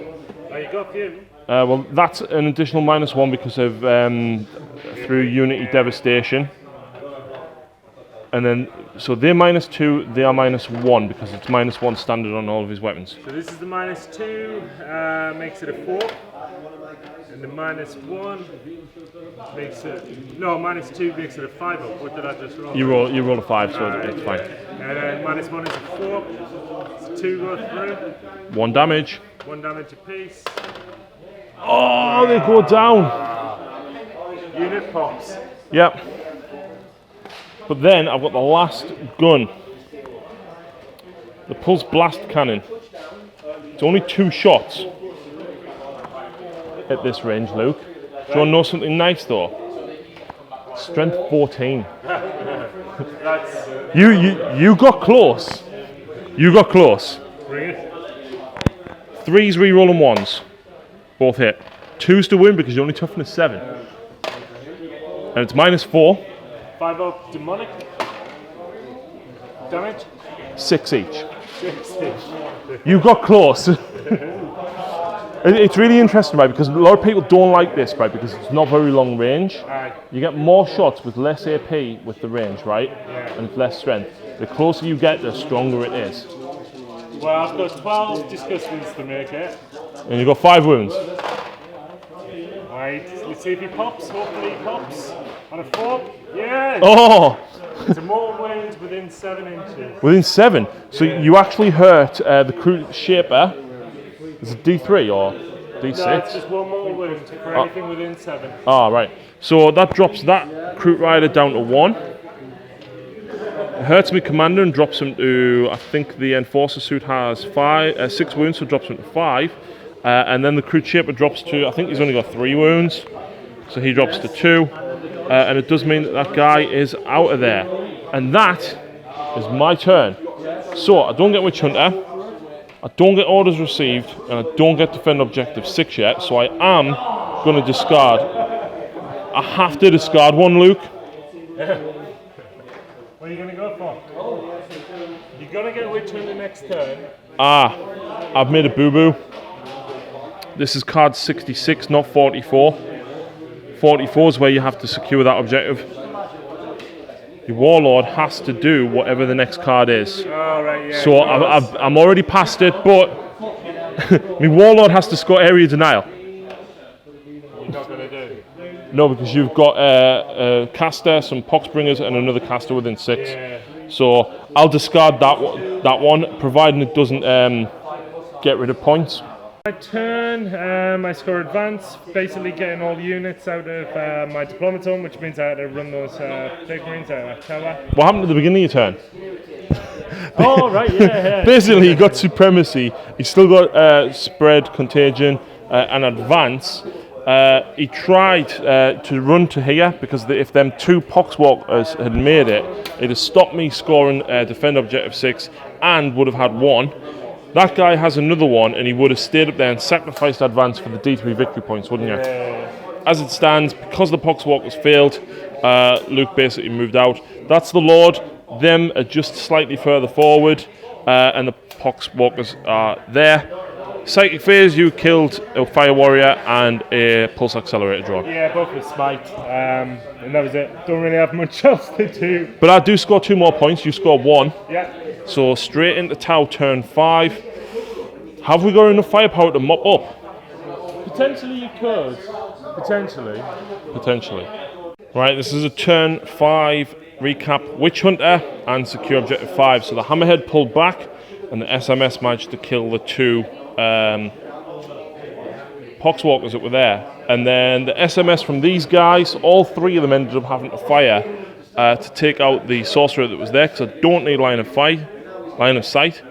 Now you got a few. Well, that's an additional -1 because of through Unity Devastation. And then, so they're -2, they are -1 because it's -1 standard on all of his weapons. So this is the -2, makes it a 4. And the -1 makes it, no, -2 makes it a 5 up. What did I just roll? You roll a 5, so it's fine. And then -1 is a 4. So 2 go through. 1 damage. 1 damage apiece. Oh, they go down. Unit pops. Yep. But then I've got the last gun. The pulse blast cannon. It's only 2 shots at this range, Luke. Do you want to know something nice though? Strength 14. That's You got close. You got close. bring it. 3s re-rolling 1s. Both hit. 2s to win because you only toughness 7. And it's -4. 5 up demonic. Damage. 6 each. 60. You got close. It's really interesting, right? Because a lot of people don't like this, right? Because it's not very long range. Aye. You get more shots with less AP with the range, right? Yeah. And less strength. The closer you get, the stronger it is. Well, I've got 12 disgustings to make it. And you've got 5 wounds. Right, let's see if he pops. Hopefully he pops. On a 4. Yeah! Oh! It's a mortal wound within 7 inches. Within 7. So you actually hurt the crew shaper. Is it D3 or D6? No, it's just 1 mortal wound for anything within 7. Ah, right. So that drops that Crew Rider down to 1. It hurts me Commander and drops him to, I think the Enforcer suit has 6 wounds, so drops him to 5. And then the Crew Shaper drops to, I think he's only got 3 wounds. So he drops to 2. And it does mean that that guy is out of there. And that is my turn. So I don't get Witch Hunter. I don't get orders received, and I don't get defend objective 6 yet, so I am going to discard. I have to discard 1, Luke. What are you going to go for? You're going to get Witch Hunter next turn. Ah, I've made a boo-boo. This is card 66, not 44. 44 is where you have to secure that objective. Your Warlord has to do whatever the next card is. Oh, right, yeah. So I'm already past it, but my Warlord has to score area denial. You're not going to do. No, because you've got a caster, some Poxbringers, and another caster within 6. Yeah. So I'll discard that one, providing it doesn't get rid of points. My turn, I score advance, basically getting all units out of my deployment zone, which means I had to run those big marines out of that tower. What happened at the beginning of your turn? Oh, right, yeah. Basically, he got supremacy. He's still got spread, contagion, and advance. He tried to run to here because if them 2 Poxwalkers had made it, it'd have stopped me scoring defend objective 6 and would have had 1. That guy has another 1, and he would have stayed up there and sacrificed advance for the D3 victory points, wouldn't you? As it stands, because the Poxwalkers failed, Luke basically moved out. That's the Lord. Them are just slightly further forward, and the Poxwalkers are there. Psychic Phase, you killed a Fire Warrior and a Pulse Accelerator drop. Yeah, both with Smite, and that was it. Don't really have much else to do. But I do score 2 more points. You score 1. Yeah. So straight into Tau turn 5. Have we got enough firepower to mop up? Potentially you could. Potentially. Right, this is a turn 5 recap. Witch Hunter and secure objective 5. So the Hammerhead pulled back, and the SMS managed to kill the 2 Poxwalkers that were there. And then the SMS from these guys, all 3 of them ended up having to fire to take out the Sorcerer that was there, because I don't need line of sight.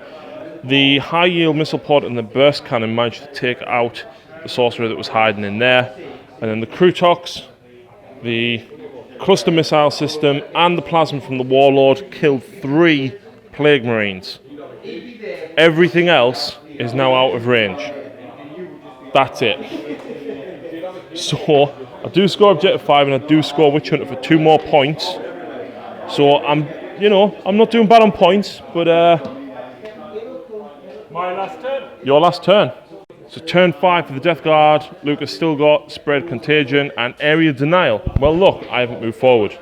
The high yield missile pod and the burst cannon managed to take out the Sorcerer that was hiding in there. And then the Crutox, the cluster missile system, and the plasma from the Warlord killed 3 Plague Marines. Everything else is now out of range. That's it. So I do score objective 5, and I do score Witch Hunter for 2 more points. So I'm not doing bad on points, but My last turn. your last turn. So turn 5 for the Death Guard. Luke has still got spread, contagion, and area denial. Well, look, I haven't moved forward.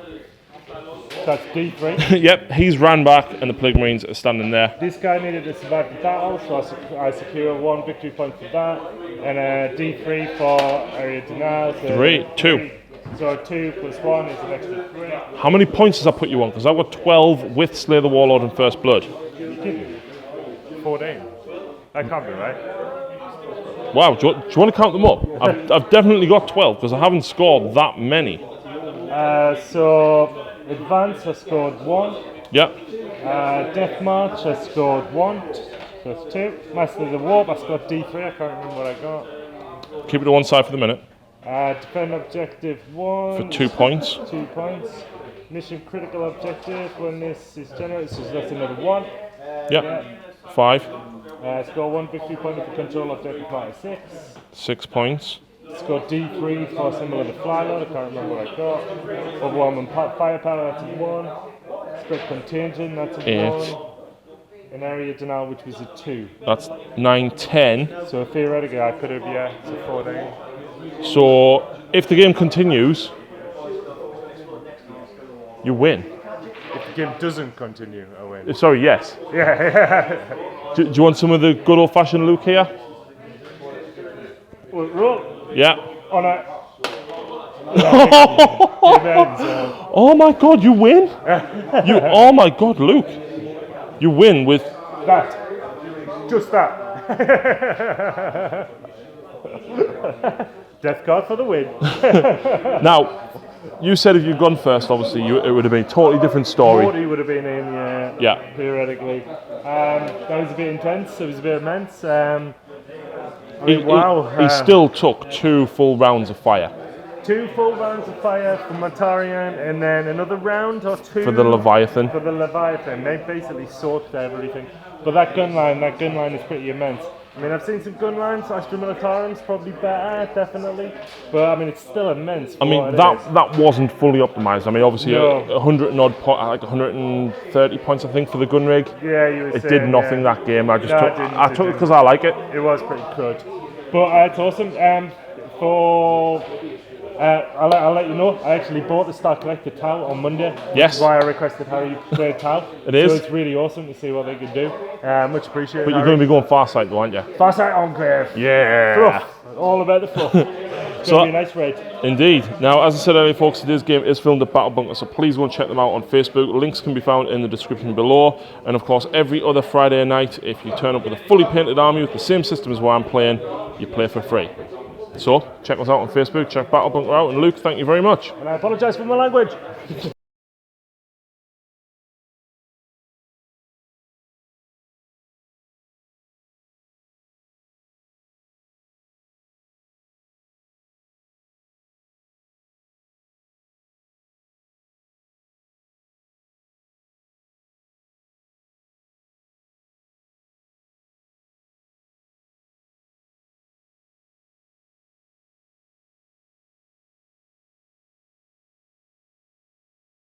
That's D3. Yep, he's ran back and the Plague Marines are standing there. This guy needed to survive the battle, so I secure 1 victory point for that, and a D3 for area denial. So 2. So 2 plus 1 is an extra 3. How many points does that put you on? Because I've got 12 with Slay the Warlord and First Blood. 14. That can't be right. Wow, do you want to count them up? I've definitely got 12 because I haven't scored that many. So advance I scored 1. Yep. Death March I scored 1. So that's 2. Master of the Warp I scored D3. I can't remember what I got. Keep it to one side for the minute. Defend objective 1 For 2 points. 2 points. Mission critical objective when this is generated, so that's another 1. Yep. 5. Score 1 victory point if you control objective party 6. 6 points. Score D3 for symbol of the fly load, I can't remember what I got. Overwhelming firepower, that's a 1. Spread contagion, that's a 8. 1. An area denial, which was a 2. That's 9, 10. So theoretically I could have, it's a 14. So if the game continues, you win. If the game doesn't continue, I win. Sorry, yes. Yeah. Do you want some of the good old-fashioned Luke here? Well, roll. Yeah. On a... Oh my God, you win! Oh my God, Luke, you win with that. Just that. Death card for the win. Now. You said if you'd gone first, obviously it would have been a totally different story. 40 would have been in, yeah. Theoretically. That was a bit intense. It was a bit immense. Wow. He still took 2 full rounds of fire. 2 full rounds of fire from Matarian, and then another round or 2 for the Leviathan. For the Leviathan, they basically soaked everything. But that gun line is pretty immense. I mean, I've seen some gun lines, Astra Militaris, probably better, definitely. But I mean, it's still immense. I mean, that wasn't fully optimized. I mean, obviously, 100 and odd like 130 points, I think, for the gun rig. Yeah, you were saying, it did nothing that game. I just took it because I like it. It was pretty good. But it's awesome. I'll let you know, I actually bought the Star Collector Tau on Monday. Yes. That's why I requested Harry play Tau. It is. So it's really awesome to see what they can do. Much appreciated. But you're going to be going Farsight though, aren't you? Farsight Enclave. Yeah. Fluff. All about the fluff. It's going to be a nice raid. Indeed. Now, as I said earlier, folks, today's game is filmed at Battle Bunker, so please go and check them out on Facebook. Links can be found in the description below. And of course, every other Friday night, if you turn up with a fully painted army with the same system as what I'm playing, you play for free. So, check us out on Facebook, check Battle Bunker out, and Luke, thank you very much. And I apologise for my language.